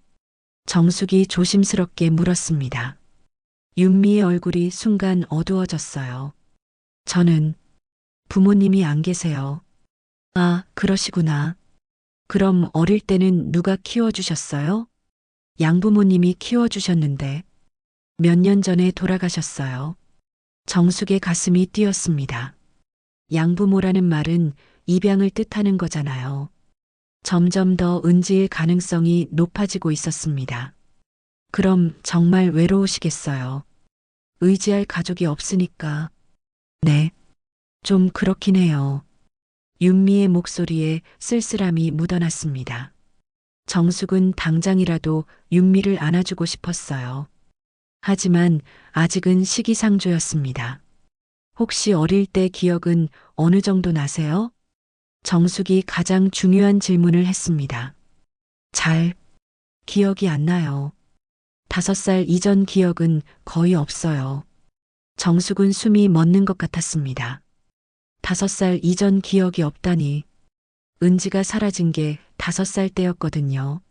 정숙이 조심스럽게 물었습니다. 윤미의 얼굴이 순간 어두워졌어요. 저는 부모님이 안 계세요. 아, 그러시구나. 그럼 어릴 때는 누가 키워주셨어요? 양부모님이 키워주셨는데 몇 년 전에 돌아가셨어요. 정숙의 가슴이 뛰었습니다. 양부모라는 말은 입양을 뜻하는 거잖아요. 점점 더 은지일 가능성이 높아지고 있었습니다. 그럼 정말 외로우시겠어요. 의지할 가족이 없으니까. 네, 좀 그렇긴 해요. 윤미의 목소리에 쓸쓸함이 묻어났습니다. 정숙은 당장이라도 윤미를 안아주고 싶었어요. 하지만 아직은 시기상조였습니다. 혹시 어릴 때 기억은 어느 정도 나세요? 정숙이 가장 중요한 질문을 했습니다. 잘 기억이 안 나요. 5살 이전 기억은 거의 없어요. 정숙은 숨이 멎는 것 같았습니다. 5살 이전 기억이 없다니. 은지가 사라진 게 5살 때였거든요.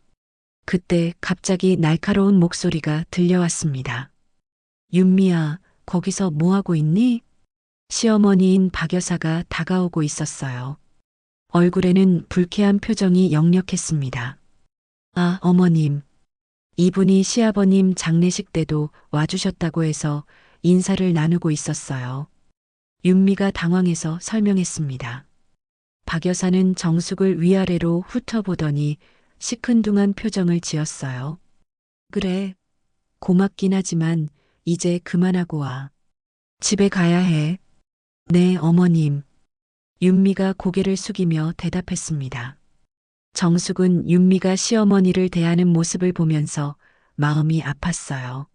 그때 갑자기 날카로운 목소리가 들려왔습니다. 윤미야, 거기서 뭐 하고 있니? 시어머니인 박 여사가 다가오고 있었어요. 얼굴에는 불쾌한 표정이 역력했습니다. 아, 어머님. 이분이 시아버님 장례식 때도 와주셨다고 해서 인사를 나누고 있었어요. 윤미가 당황해서 설명했습니다. 박 여사는 정숙을 위아래로 훑어보더니 시큰둥한 표정을 지었어요. 그래, 고맙긴 하지만 이제 그만하고 와. 집에 가야 해. 네, 어머님. 윤미가 고개를 숙이며 대답했습니다. 정숙은 윤미가 시어머니를 대하는 모습을 보면서 마음이 아팠어요.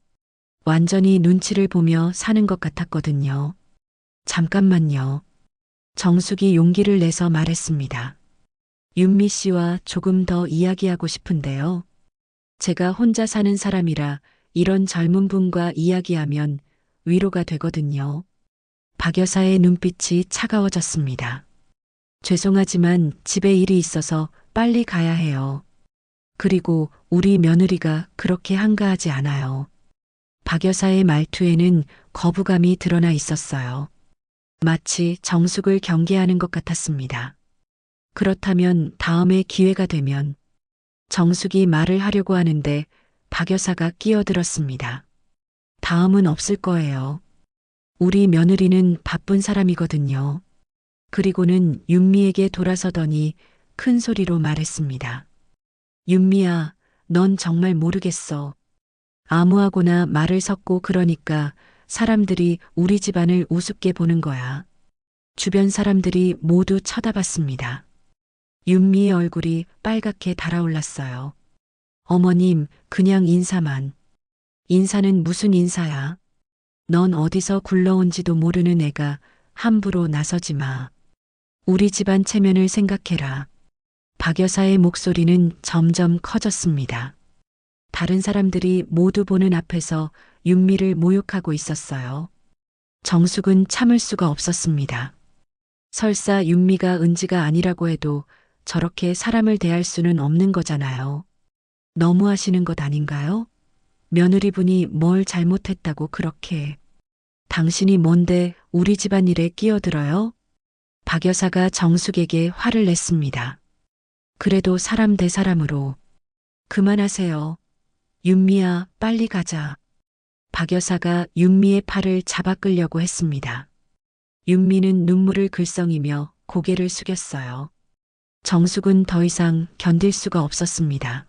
완전히 눈치를 보며 사는 것 같았거든요. 잠깐만요. 정숙이 용기를 내서 말했습니다. 윤미 씨와 조금 더 이야기하고 싶은데요. 제가 혼자 사는 사람이라 이런 젊은 분과 이야기하면 위로가 되거든요. 박 여사의 눈빛이 차가워졌습니다. 죄송하지만 집에 일이 있어서 빨리 가야 해요. 그리고 우리 며느리가 그렇게 한가하지 않아요. 박 여사의 말투에는 거부감이 드러나 있었어요. 마치 정숙을 경계하는 것 같았습니다. 그렇다면 다음에 기회가 되면 정숙이 말을 하려고 하는데 박 여사가 끼어들었습니다. 다음은 없을 거예요. 우리 며느리는 바쁜 사람이거든요. 그리고는 윤미에게 돌아서더니 큰 소리로 말했습니다. 윤미야, 넌 정말 모르겠어. 아무하고나 말을 섞고 그러니까 사람들이 우리 집안을 우습게 보는 거야. 주변 사람들이 모두 쳐다봤습니다. 윤미의 얼굴이 빨갛게 달아올랐어요. 어머님, 그냥 인사만. 인사는 무슨 인사야? 넌 어디서 굴러온지도 모르는 애가 함부로 나서지 마. 우리 집안 체면을 생각해라. 박 여사의 목소리는 점점 커졌습니다. 다른 사람들이 모두 보는 앞에서 윤미를 모욕하고 있었어요. 정숙은 참을 수가 없었습니다. 설사 윤미가 은지가 아니라고 해도 저렇게 사람을 대할 수는 없는 거잖아요. 너무하시는 것 아닌가요? 며느리분이 뭘 잘못했다고 그렇게. 당신이 뭔데 우리 집안일에 끼어들어요? 박 여사가 정숙에게 화를 냈습니다. 그래도 사람 대 사람으로. 그만하세요. 윤미야, 빨리 가자. 박 여사가 윤미의 팔을 잡아 끌려고 했습니다. 윤미는 눈물을 글썽이며 고개를 숙였어요. 정숙은 더 이상 견딜 수가 없었습니다.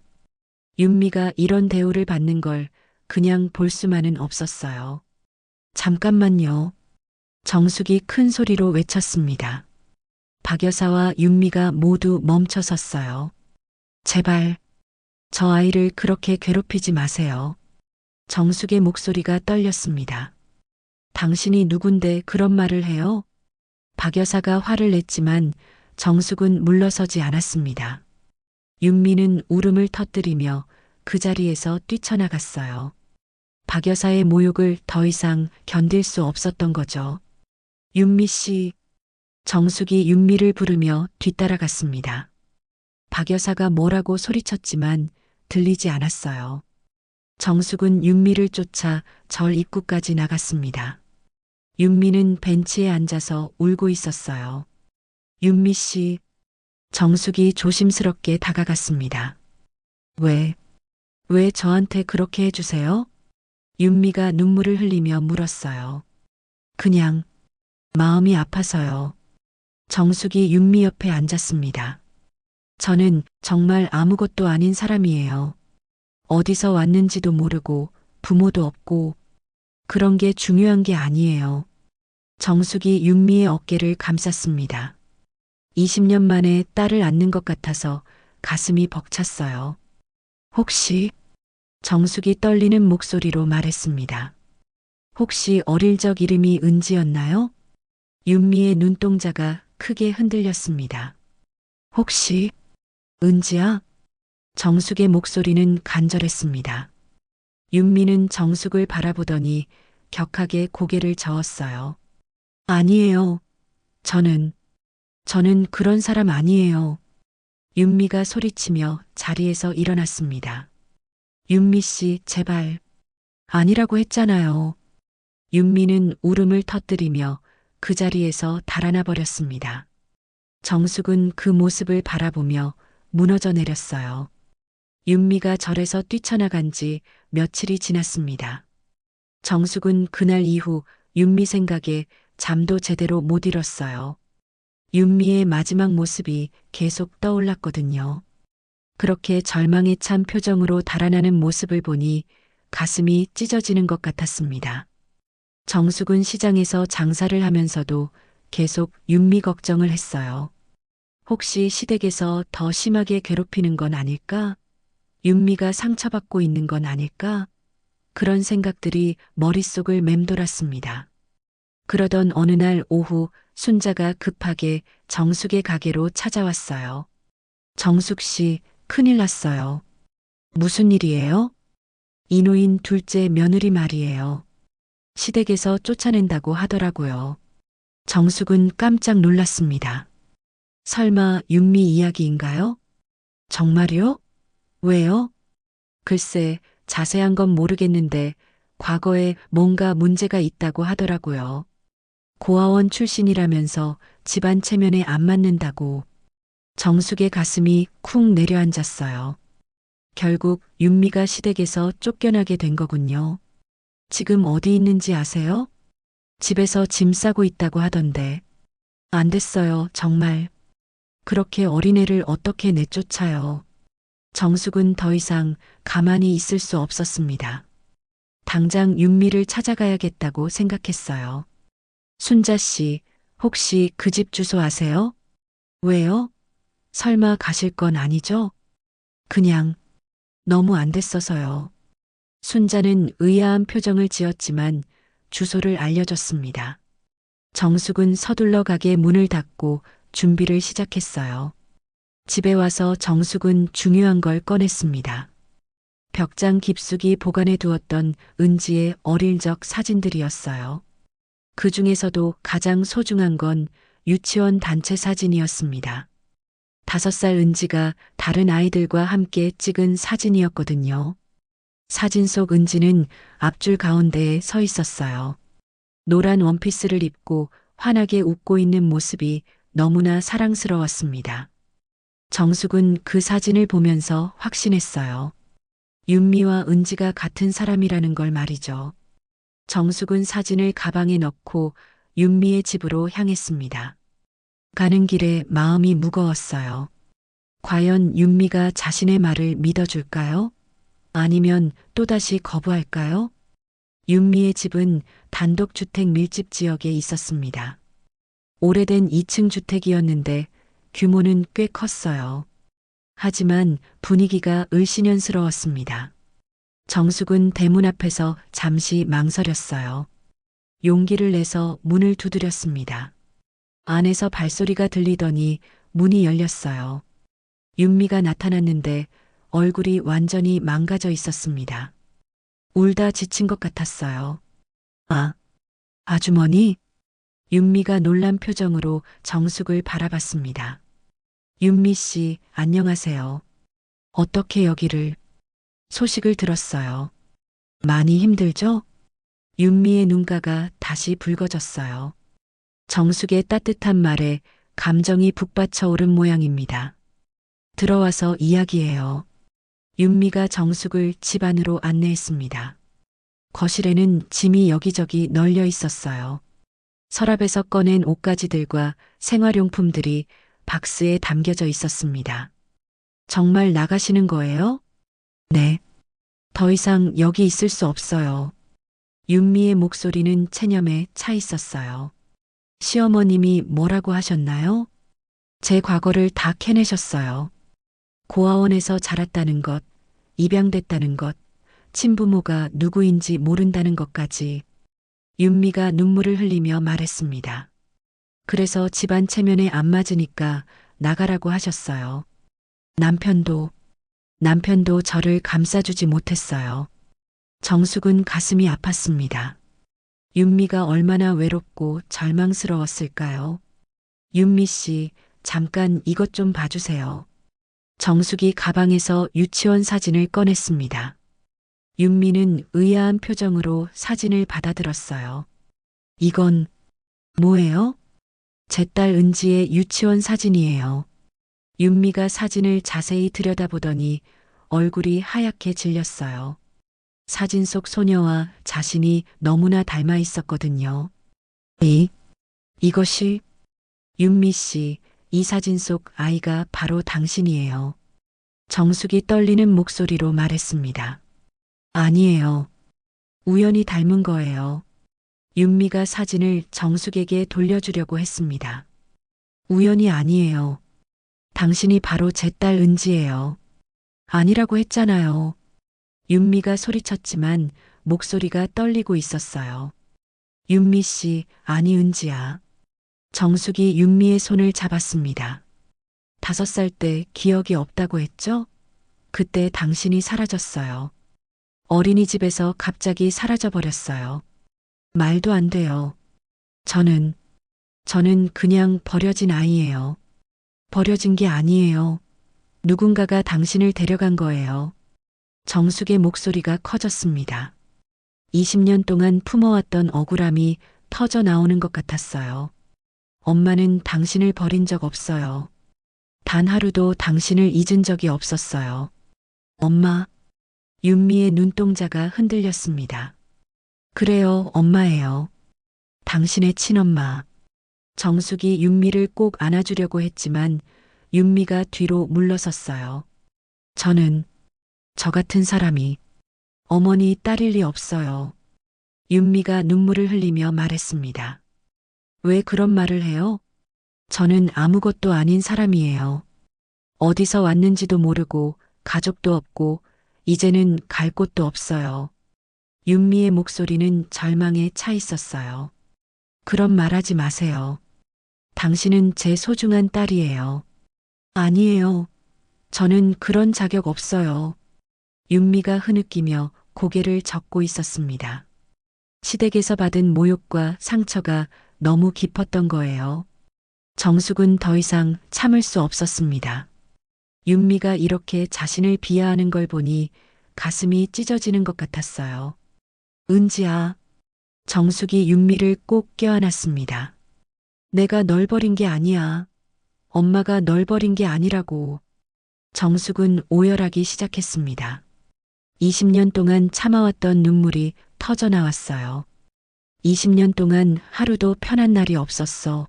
윤미가 이런 대우를 받는 걸 그냥 볼 수만은 없었어요. 잠깐만요. 정숙이 큰 소리로 외쳤습니다. 박 여사와 윤미가 모두 멈춰 섰어요. 제발, 저 아이를 그렇게 괴롭히지 마세요. 정숙의 목소리가 떨렸습니다. 당신이 누군데 그런 말을 해요? 박 여사가 화를 냈지만 정숙은 물러서지 않았습니다. 윤미는 울음을 터뜨리며 그 자리에서 뛰쳐나갔어요. 박 여사의 모욕을 더 이상 견딜 수 없었던 거죠. 윤미 씨, 정숙이 윤미를 부르며 뒤따라갔습니다. 박 여사가 뭐라고 소리쳤지만 들리지 않았어요. 정숙은 윤미를 쫓아 절 입구까지 나갔습니다. 윤미는 벤치에 앉아서 울고 있었어요. 윤미 씨, 정숙이 조심스럽게 다가갔습니다. 왜 저한테 그렇게 해주세요? 윤미가 눈물을 흘리며 물었어요. 그냥 마음이 아파서요. 정숙이 윤미 옆에 앉았습니다. 저는 정말 아무것도 아닌 사람이에요. 어디서 왔는지도 모르고 부모도 없고 그런 게 중요한 게 아니에요. 정숙이 윤미의 어깨를 감쌌습니다. 20년 만에 딸을 안는 것 같아서 가슴이 벅찼어요. 혹시 정숙이 떨리는 목소리로 말했습니다. 혹시 어릴 적 이름이 은지였나요? 윤미의 눈동자가 크게 흔들렸습니다. 혹시 은지야? 정숙의 목소리는 간절했습니다. 윤미는 정숙을 바라보더니 격하게 고개를 저었어요. 아니에요. 저는 그런 사람 아니에요. 윤미가 소리치며 자리에서 일어났습니다. 윤미 씨, 제발. 아니라고 했잖아요. 윤미는 울음을 터뜨리며 그 자리에서 달아나 버렸습니다. 정숙은 그 모습을 바라보며 무너져 내렸어요. 윤미가 절에서 뛰쳐나간 지 며칠이 지났습니다. 정숙은 그날 이후 윤미 생각에 잠도 제대로 못 이뤘어요. 윤미의 마지막 모습이 계속 떠올랐거든요. 그렇게 절망에 찬 표정으로 달아나는 모습을 보니 가슴이 찢어지는 것 같았습니다. 정숙은 시장에서 장사를 하면서도 계속 윤미 걱정을 했어요. 혹시 시댁에서 더 심하게 괴롭히는 건 아닐까? 윤미가 상처받고 있는 건 아닐까? 그런 생각들이 머릿속을 맴돌았습니다. 그러던 어느 날 오후 순자가 급하게 정숙의 가게로 찾아왔어요. 정숙 씨, 큰일 났어요. 무슨 일이에요? 이노인 둘째 며느리 말이에요. 시댁에서 쫓아낸다고 하더라고요. 정숙은 깜짝 놀랐습니다. 설마 윤미 이야기인가요? 정말요? 왜요? 글쎄, 자세한 건 모르겠는데 과거에 뭔가 문제가 있다고 하더라고요. 고아원 출신이라면서 집안 체면에 안 맞는다고. 정숙의 가슴이 쿵 내려앉았어요. 결국 윤미가 시댁에서 쫓겨나게 된 거군요. 지금 어디 있는지 아세요? 집에서 짐 싸고 있다고 하던데. 안 됐어요, 정말. 그렇게 어린애를 어떻게 내쫓아요. 정숙은 더 이상 가만히 있을 수 없었습니다. 당장 윤미를 찾아가야겠다고 생각했어요. 순자 씨, 혹시 그 집 주소 아세요? 왜요? 설마 가실 건 아니죠? 그냥 너무 안 됐어서요. 순자는 의아한 표정을 지었지만 주소를 알려줬습니다. 정숙은 서둘러 가게 문을 닫고 준비를 시작했어요. 집에 와서 정숙은 중요한 걸 꺼냈습니다. 벽장 깊숙이 보관해 두었던 은지의 어릴 적 사진들이었어요. 그 중에서도 가장 소중한 건 유치원 단체 사진이었습니다. 5살 은지가 다른 아이들과 함께 찍은 사진이었거든요. 사진 속 은지는 앞줄 가운데에 서 있었어요. 노란 원피스를 입고 환하게 웃고 있는 모습이 너무나 사랑스러웠습니다. 정숙은 그 사진을 보면서 확신했어요. 윤미와 은지가 같은 사람이라는 걸 말이죠. 정숙은 사진을 가방에 넣고 윤미의 집으로 향했습니다. 가는 길에 마음이 무거웠어요. 과연 윤미가 자신의 말을 믿어줄까요? 아니면 또다시 거부할까요? 윤미의 집은 단독주택 밀집 지역에 있었습니다. 오래된 2층 주택이었는데 규모는 꽤 컸어요. 하지만 분위기가 을씨년스러웠습니다. 정숙은 대문 앞에서 잠시 망설였어요. 용기를 내서 문을 두드렸습니다. 안에서 발소리가 들리더니 문이 열렸어요. 윤미가 나타났는데 얼굴이 완전히 망가져 있었습니다. 울다 지친 것 같았어요. 아, 아주머니? 윤미가 놀란 표정으로 정숙을 바라봤습니다. 윤미 씨, 안녕하세요. 어떻게 여기를? 소식을 들었어요. 많이 힘들죠? 윤미의 눈가가 다시 붉어졌어요. 정숙의 따뜻한 말에 감정이 북받쳐 오른 모양입니다. 들어와서 이야기해요. 윤미가 정숙을 집 안으로 안내했습니다. 거실에는 짐이 여기저기 널려 있었어요. 서랍에서 꺼낸 옷가지들과 생활용품들이 박스에 담겨져 있었습니다. 정말 나가시는 거예요? 네. 더 이상 여기 있을 수 없어요. 윤미의 목소리는 체념에 차 있었어요. 시어머님이 뭐라고 하셨나요? 제 과거를 다 캐내셨어요. 고아원에서 자랐다는 것, 입양됐다는 것, 친부모가 누구인지 모른다는 것까지. 윤미가 눈물을 흘리며 말했습니다. 그래서 집안 체면에 안 맞으니까 나가라고 하셨어요. 남편도 저를 감싸주지 못했어요. 정숙은 가슴이 아팠습니다. 윤미가 얼마나 외롭고 절망스러웠을까요? 윤미 씨, 잠깐 이것 좀 봐주세요. 정숙이 가방에서 유치원 사진을 꺼냈습니다. 윤미는 의아한 표정으로 사진을 받아들었어요. 이건 뭐예요? 제 딸 은지의 유치원 사진이에요. 윤미가 사진을 자세히 들여다보더니 얼굴이 하얗게 질렸어요. 사진 속 소녀와 자신이 너무나 닮아 있었거든요. 이것이 윤미 씨, 이 사진 속 아이가 바로 당신이에요. 정숙이 떨리는 목소리로 말했습니다. 아니에요. 우연히 닮은 거예요. 윤미가 사진을 정숙에게 돌려주려고 했습니다. 우연이 아니에요. 당신이 바로 제 딸 은지예요. 아니라고 했잖아요. 윤미가 소리쳤지만 목소리가 떨리고 있었어요. 윤미 씨, 아니 은지야. 정숙이 윤미의 손을 잡았습니다. 5살 때 기억이 없다고 했죠? 그때 당신이 사라졌어요. 어린이집에서 갑자기 사라져버렸어요. 말도 안 돼요. 저는 그냥 버려진 아이예요. 버려진 게 아니에요. 누군가가 당신을 데려간 거예요. 정숙의 목소리가 커졌습니다. 20년 동안 품어왔던 억울함이 터져 나오는 것 같았어요. 엄마는 당신을 버린 적 없어요. 단 하루도 당신을 잊은 적이 없었어요. 엄마. 윤미의 눈동자가 흔들렸습니다. 그래요, 엄마예요. 당신의 친엄마. 정숙이 윤미를 꼭 안아주려고 했지만 윤미가 뒤로 물러섰어요. 저는 저 같은 사람이 어머니 딸일 리 없어요. 윤미가 눈물을 흘리며 말했습니다. 왜 그런 말을 해요? 저는 아무것도 아닌 사람이에요. 어디서 왔는지도 모르고 가족도 없고 이제는 갈 곳도 없어요. 윤미의 목소리는 절망에 차 있었어요. 그런 말하지 마세요. 당신은 제 소중한 딸이에요. 아니에요. 저는 그런 자격 없어요. 윤미가 흐느끼며 고개를 젓고 있었습니다. 시댁에서 받은 모욕과 상처가 너무 깊었던 거예요. 정숙은 더 이상 참을 수 없었습니다. 윤미가 이렇게 자신을 비하하는 걸 보니 가슴이 찢어지는 것 같았어요. 은지야. 정숙이 윤미를 꼭 껴안았습니다. 내가 널 버린 게 아니야. 엄마가 널 버린 게 아니라고. 정숙은 오열하기 시작했습니다. 20년 동안 참아왔던 눈물이 터져 나왔어요. 20년 동안 하루도 편한 날이 없었어.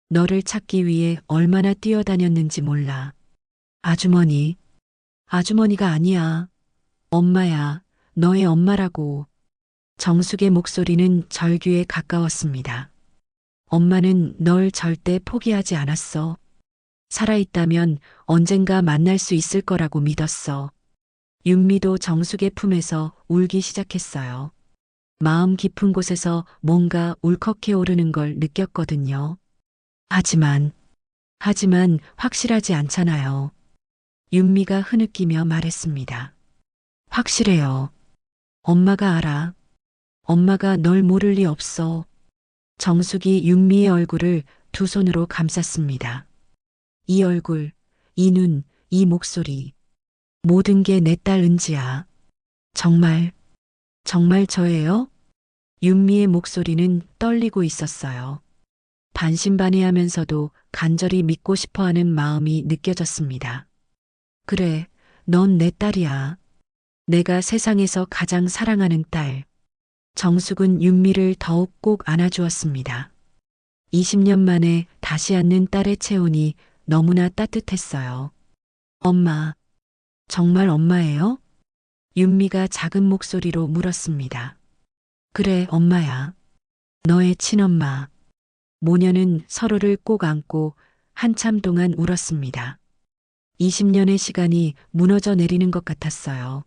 너를 찾기 위해 얼마나 뛰어다녔는지 몰라. 아주머니, 아주머니가 아니야. 엄마야, 너의 엄마라고. 정숙의 목소리는 절규에 가까웠습니다. 엄마는 널 절대 포기하지 않았어. 살아있다면 언젠가 만날 수 있을 거라고 믿었어. 윤미도 정숙의 품에서 울기 시작했어요. 마음 깊은 곳에서 뭔가 울컥해 오르는 걸 느꼈거든요. 하지만 확실하지 않잖아요. 윤미가 흐느끼며 말했습니다. 확실해요. 엄마가 알아. 엄마가 널 모를 리 없어. 정숙이 윤미의 얼굴을 두 손으로 감쌌습니다. 이 얼굴, 이 눈, 이 목소리. 모든 게 내 딸 은지야. 정말 저예요? 윤미의 목소리는 떨리고 있었어요. 반신반의하면서도 간절히 믿고 싶어하는 마음이 느껴졌습니다. 그래, 넌 내 딸이야. 내가 세상에서 가장 사랑하는 딸. 정숙은 윤미를 더욱 꼭 안아주었습니다. 20년 만에 다시 안는 딸의 체온이 너무나 따뜻했어요. 엄마, 정말 엄마예요? 윤미가 작은 목소리로 물었습니다. 그래, 엄마야. 너의 친엄마. 모녀는 서로를 꼭 안고 한참 동안 울었습니다. 20년의 시간이 무너져 내리는 것 같았어요.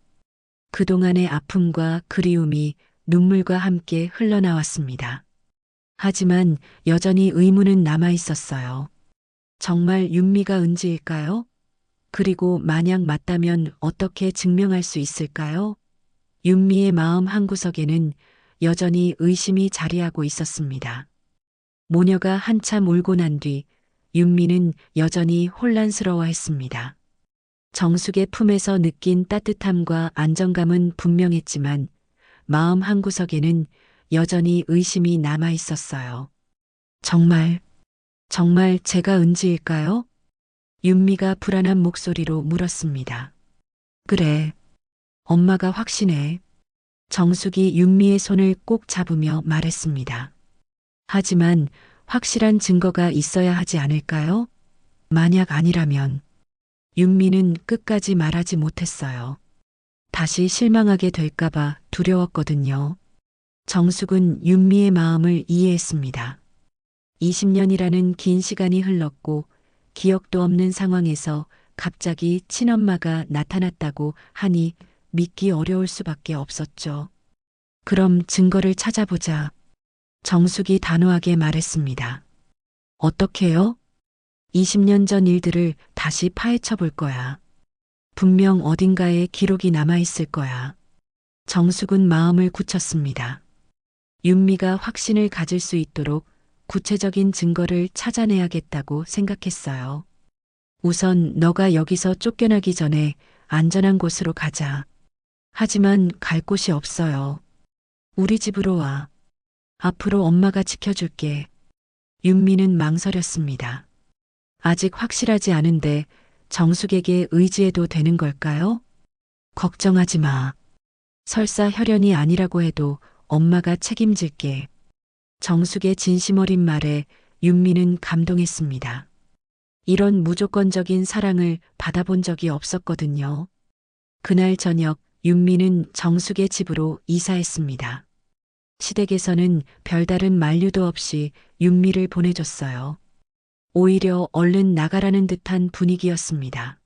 그동안의 아픔과 그리움이 눈물과 함께 흘러나왔습니다. 하지만 여전히 의문은 남아 있었어요. 정말 윤미가 은지일까요? 그리고 만약 맞다면 어떻게 증명할 수 있을까요? 윤미의 마음 한구석에는 여전히 의심이 자리하고 있었습니다. 모녀가 한참 울고 난 뒤 윤미는 여전히 혼란스러워했습니다. 정숙의 품에서 느낀 따뜻함과 안정감은 분명했지만 마음 한구석에는 여전히 의심이 남아 있었어요. 정말 제가 은지일까요? 윤미가 불안한 목소리로 물었습니다. 그래, 엄마가 확신해. 정숙이 윤미의 손을 꼭 잡으며 말했습니다. 하지만 확실한 증거가 있어야 하지 않을까요? 만약 아니라면 윤미는 끝까지 말하지 못했어요. 다시 실망하게 될까봐 두려웠거든요. 정숙은 윤미의 마음을 이해했습니다. 20년이라는 긴 시간이 흘렀고 기억도 없는 상황에서 갑자기 친엄마가 나타났다고 하니 믿기 어려울 수밖에 없었죠. 그럼 증거를 찾아보자. 정숙이 단호하게 말했습니다. 어떻게요? 20년 전 일들을 다시 파헤쳐 볼 거야. 분명 어딘가에 기록이 남아있을 거야. 정숙은 마음을 굳혔습니다. 윤미가 확신을 가질 수 있도록 구체적인 증거를 찾아내야겠다고 생각했어요. 우선 너가 여기서 쫓겨나기 전에 안전한 곳으로 가자. 하지만 갈 곳이 없어요. 우리 집으로 와. 앞으로 엄마가 지켜줄게. 윤미는 망설였습니다. 아직 확실하지 않은데 정숙에게 의지해도 되는 걸까요? 걱정하지 마. 설사 혈연이 아니라고 해도 엄마가 책임질게. 정숙의 진심 어린 말에 윤미는 감동했습니다. 이런 무조건적인 사랑을 받아본 적이 없었거든요. 그날 저녁 윤미는 정숙의 집으로 이사했습니다. 시댁에서는 별다른 만류도 없이 윤미를 보내줬어요. 오히려 얼른 나가라는 듯한 분위기였습니다.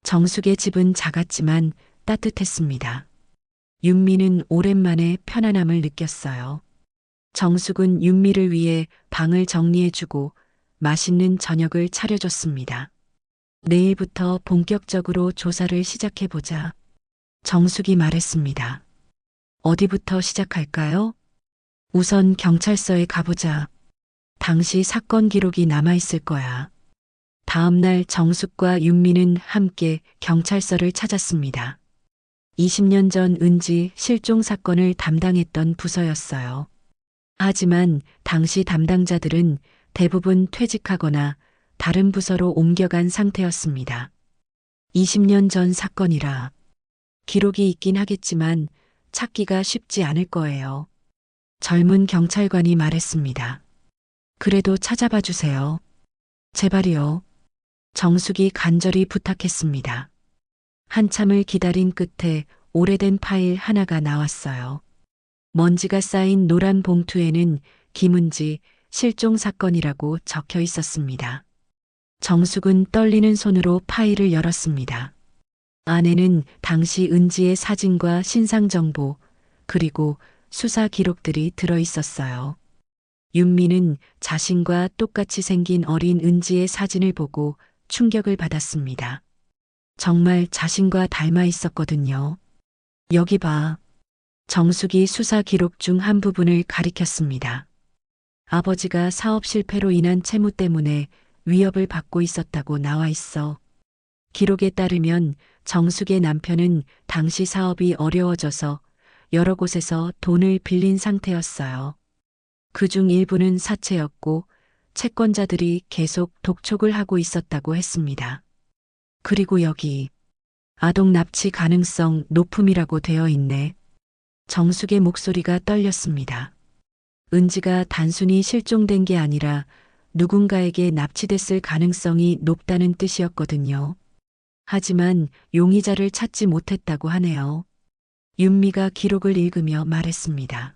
정숙의 집은 작았지만 따뜻했습니다. 윤미는 오랜만에 편안함을 느꼈어요. 정숙은 윤미를 위해 방을 정리해주고 맛있는 저녁을 차려줬습니다. 내일부터 본격적으로 조사를 시작해보자. 정숙이 말했습니다. 어디부터 시작할까요? 우선 경찰서에 가보자. 당시 사건 기록이 남아있을 거야. 다음 날 정숙과 윤미는 함께 경찰서를 찾았습니다. 20년 전 은지 실종 사건을 담당했던 부서였어요. 하지만 당시 담당자들은 대부분 퇴직하거나 다른 부서로 옮겨간 상태였습니다. 20년 전 사건이라 기록이 있긴 하겠지만 찾기가 쉽지 않을 거예요. 젊은 경찰관이 말했습니다. 그래도 찾아봐 주세요. 제발이요. 정숙이 간절히 부탁했습니다. 한참을 기다린 끝에 오래된 파일 하나가 나왔어요. 먼지가 쌓인 노란 봉투에는 김은지 실종 사건이라고 적혀 있었습니다. 정숙은 떨리는 손으로 파일을 열었습니다. 안에는 당시 은지의 사진과 신상 정보, 그리고 수사 기록들이 들어 있었어요. 윤미는 자신과 똑같이 생긴 어린 은지의 사진을 보고 충격을 받았습니다. 정말 자신과 닮아 있었거든요. 여기 봐. 정숙이 수사 기록 중 한 부분을 가리켰습니다. 아버지가 사업 실패로 인한 채무 때문에 위협을 받고 있었다고 나와 있어. 기록에 따르면 정숙의 남편은 당시 사업이 어려워져서 여러 곳에서 돈을 빌린 상태였어요. 그중 일부는 사채였고 채권자들이 계속 독촉을 하고 있었다고 했습니다. 그리고 여기 아동 납치 가능성 높음이라고 되어 있네. 정숙의 목소리가 떨렸습니다. 은지가 단순히 실종된 게 아니라 누군가에게 납치됐을 가능성이 높다는 뜻이었거든요. 하지만 용의자를 찾지 못했다고 하네요. 윤미가 기록을 읽으며 말했습니다.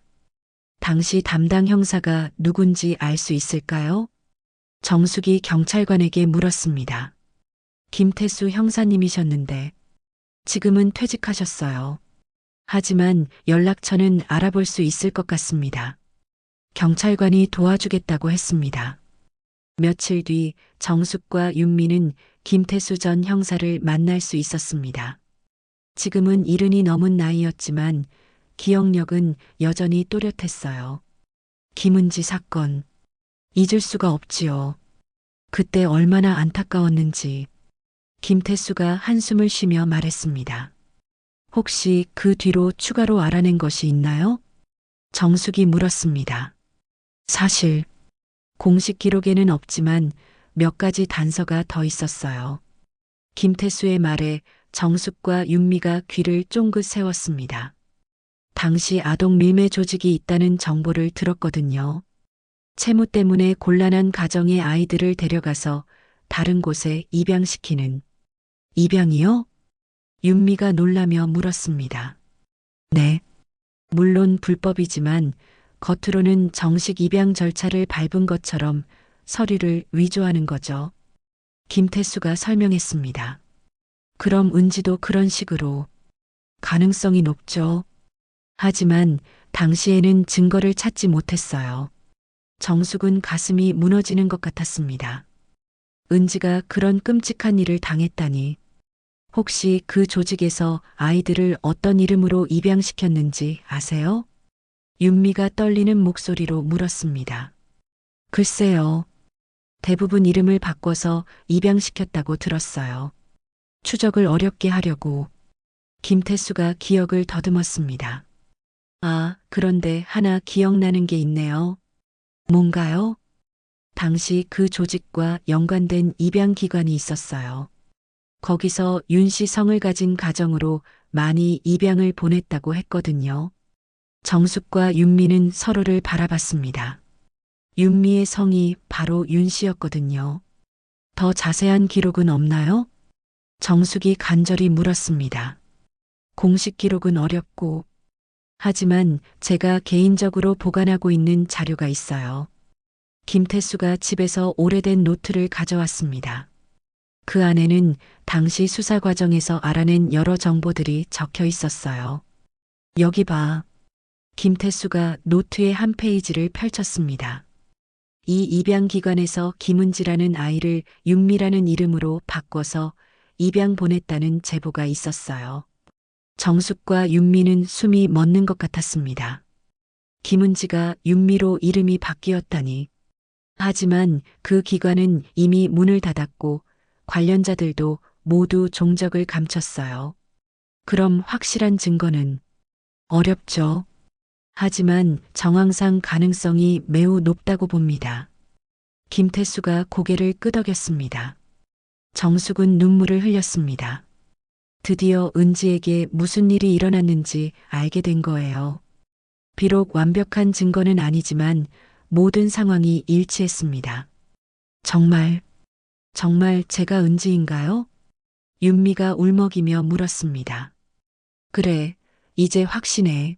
당시 담당 형사가 누군지 알 수 있을까요? 정숙이 경찰관에게 물었습니다. 김태수 형사님이셨는데 지금은 퇴직하셨어요. 하지만 연락처는 알아볼 수 있을 것 같습니다. 경찰관이 도와주겠다고 했습니다. 며칠 뒤 정숙과 윤미는 김태수 전 형사를 만날 수 있었습니다. 지금은 70이 넘은 나이였지만 기억력은 여전히 또렷했어요. 김은지 사건. 잊을 수가 없지요. 그때 얼마나 안타까웠는지. 김태수가 한숨을 쉬며 말했습니다. 혹시 그 뒤로 추가로 알아낸 것이 있나요? 정숙이 물었습니다. 사실 공식 기록에는 없지만 몇 가지 단서가 더 있었어요. 김태수의 말에 정숙과 윤미가 귀를 쫑긋 세웠습니다. 당시 아동 밀매 조직이 있다는 정보를 들었거든요. 채무 때문에 곤란한 가정의 아이들을 데려가서 다른 곳에 입양시키는. 입양이요? 윤미가 놀라며 물었습니다. 네. 물론 불법이지만 겉으로는 정식 입양 절차를 밟은 것처럼 서류를 위조하는 거죠. 김태수가 설명했습니다. 그럼 은지도 그런 식으로. 가능성이 높죠. 하지만 당시에는 증거를 찾지 못했어요. 정숙은 가슴이 무너지는 것 같았습니다. 은지가 그런 끔찍한 일을 당했다니. 혹시 그 조직에서 아이들을 어떤 이름으로 입양시켰는지 아세요? 윤미가 떨리는 목소리로 물었습니다. 글쎄요. 대부분 이름을 바꿔서 입양시켰다고 들었어요. 추적을 어렵게 하려고. 김태수가 기억을 더듬었습니다. 아, 그런데 하나 기억나는 게 있네요. 뭔가요? 당시 그 조직과 연관된 입양기관이 있었어요. 거기서 윤 씨 성을 가진 가정으로 많이 입양을 보냈다고 했거든요. 정숙과 윤미는 서로를 바라봤습니다. 윤미의 성이 바로 윤 씨였거든요. 더 자세한 기록은 없나요? 정숙이 간절히 물었습니다. 공식 기록은 어렵고, 하지만 제가 개인적으로 보관하고 있는 자료가 있어요. 김태수가 집에서 오래된 노트를 가져왔습니다. 그 안에는 당시 수사 과정에서 알아낸 여러 정보들이 적혀 있었어요. 여기 봐. 김태수가 노트의 한 페이지를 펼쳤습니다. 이 입양기관에서 김은지라는 아이를 윤미라는 이름으로 바꿔서 입양 보냈다는 제보가 있었어요. 정숙과 윤미는 숨이 멎는 것 같았습니다. 김은지가 윤미로 이름이 바뀌었다니. 하지만 그 기관은 이미 문을 닫았고 관련자들도 모두 종적을 감췄어요. 그럼 확실한 증거는 어렵죠. 하지만 정황상 가능성이 매우 높다고 봅니다. 김태수가 고개를 끄덕였습니다. 정숙은 눈물을 흘렸습니다. 드디어 은지에게 무슨 일이 일어났는지 알게 된 거예요. 비록 완벽한 증거는 아니지만 모든 상황이 일치했습니다. 정말 제가 은지인가요? 윤미가 울먹이며 물었습니다. 그래, 이제 확신해.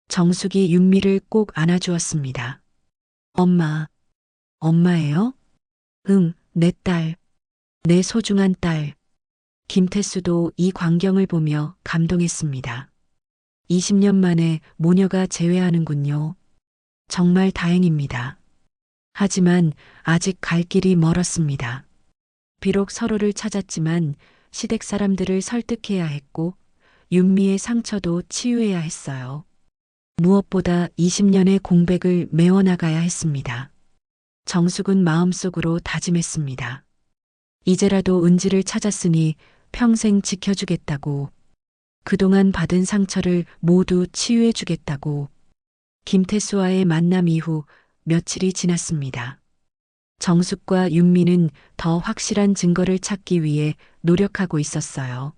정숙이 윤미를 꼭 안아주었습니다. 엄마예요? 응, 내 딸, 내 소중한 딸. 김태수도 이 광경을 보며 감동했습니다. 20년 만에 모녀가 재회하는군요. 정말 다행입니다. 하지만 아직 갈 길이 멀었습니다. 비록 서로를 찾았지만 시댁 사람들을 설득해야 했고 윤미의 상처도 치유해야 했어요. 무엇보다 20년의 공백을 메워나가야 했습니다. 정숙은 마음속으로 다짐했습니다. 이제라도 은지를 찾았으니 평생 지켜주겠다고. 그동안 받은 상처를 모두 치유해주겠다고. 김태수와의 만남 이후 며칠이 지났습니다. 정숙과 윤미는 더 확실한 증거를 찾기 위해 노력하고 있었어요.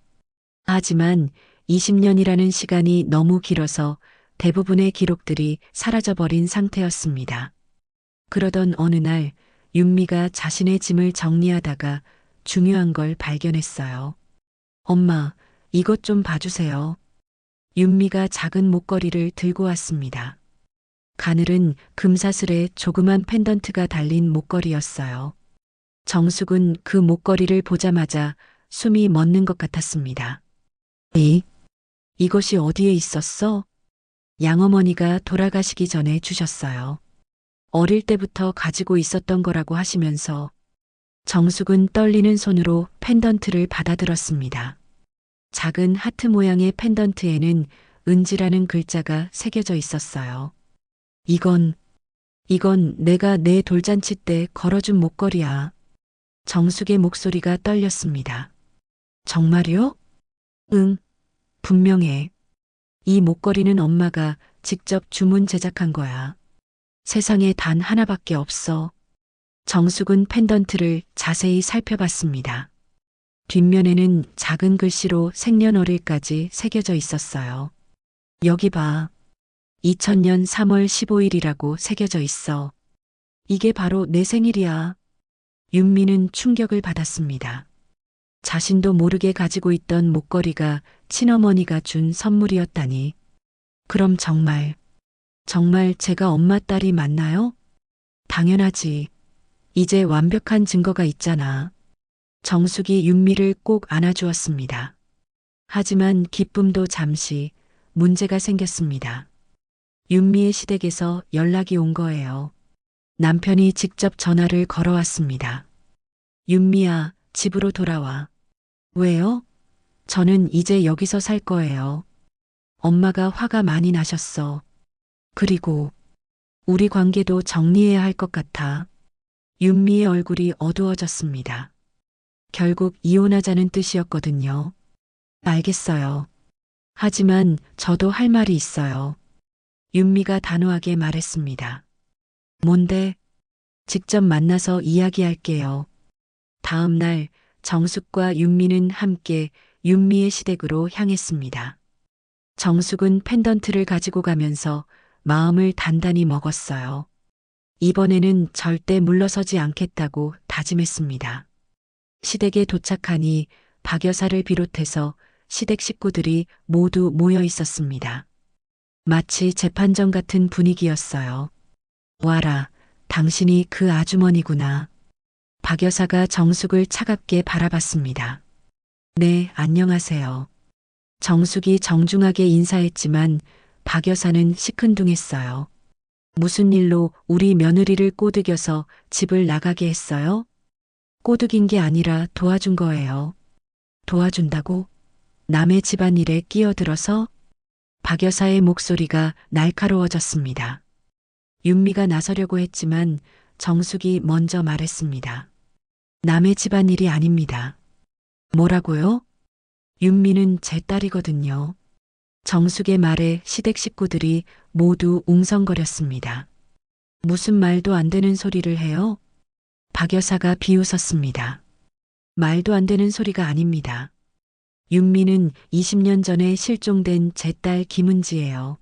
하지만 20년이라는 시간이 너무 길어서 대부분의 기록들이 사라져버린 상태였습니다. 그러던 어느 날 윤미가 자신의 짐을 정리하다가 중요한 걸 발견했어요. 엄마, 이것 좀 봐주세요. 윤미가 작은 목걸이를 들고 왔습니다. 가늘은 금사슬에 조그만 펜던트가 달린 목걸이였어요. 정숙은 그 목걸이를 보자마자 숨이 멎는 것 같았습니다. 이것이 어디에 있었어? 양어머니가 돌아가시기 전에 주셨어요. 어릴 때부터 가지고 있었던 거라고 하시면서 정숙은 떨리는 손으로 펜던트를 받아들었습니다. 작은 하트 모양의 펜던트에는 은지라는 글자가 새겨져 있었어요. 이건 내가 내 돌잔치 때 걸어준 목걸이야. 정숙의 목소리가 떨렸습니다. 정말요? 응, 분명해. 이 목걸이는 엄마가 직접 주문 제작한 거야. 세상에 단 하나밖에 없어. 정숙은 펜던트를 자세히 살펴봤습니다. 뒷면에는 작은 글씨로 생년월일까지 새겨져 있었어요. 여기 봐. 2000년 3월 15일이라고 새겨져 있어. 이게 바로 내 생일이야. 윤미는 충격을 받았습니다. 자신도 모르게 가지고 있던 목걸이가 친어머니가 준 선물이었다니. 그럼 정말 제가 엄마 딸이 맞나요? 당연하지. 이제 완벽한 증거가 있잖아. 정숙이 윤미를 꼭 안아주었습니다. 하지만 기쁨도 잠시 문제가 생겼습니다. 윤미의 시댁에서 연락이 온 거예요. 남편이 직접 전화를 걸어왔습니다. 윤미야, 집으로 돌아와. 왜요? 저는 이제 여기서 살 거예요. 엄마가 화가 많이 나셨어. 그리고 우리 관계도 정리해야 할 것 같아. 윤미의 얼굴이 어두워졌습니다. 결국 이혼하자는 뜻이었거든요. 알겠어요. 하지만 저도 할 말이 있어요. 윤미가 단호하게 말했습니다. 뭔데? 직접 만나서 이야기할게요. 다음 날 정숙과 윤미는 함께 윤미의 시댁으로 향했습니다. 정숙은 펜던트를 가지고 가면서 마음을 단단히 먹었어요. 이번에는 절대 물러서지 않겠다고 다짐했습니다. 시댁에 도착하니 박 여사를 비롯해서 시댁 식구들이 모두 모여 있었습니다. 마치 재판정 같은 분위기였어요. 와라, 당신이 그 아주머니구나. 박 여사가 정숙을 차갑게 바라봤습니다. 네, 안녕하세요. 정숙이 정중하게 인사했지만 박 여사는 시큰둥했어요. 무슨 일로 우리 며느리를 꼬드겨서 집을 나가게 했어요? 꼬드긴 게 아니라 도와준 거예요. 도와준다고? 남의 집안일에 끼어들어서? 박 여사의 목소리가 날카로워졌습니다. 윤미가 나서려고 했지만 정숙이 먼저 말했습니다. 남의 집안일이 아닙니다. 뭐라고요? 윤미는 제 딸이거든요. 정숙의 말에 시댁 식구들이 모두 웅성거렸습니다. 무슨 말도 안 되는 소리를 해요? 박 여사가 비웃었습니다. 말도 안 되는 소리가 아닙니다. 윤미는 20년 전에 실종된 제 딸 김은지예요.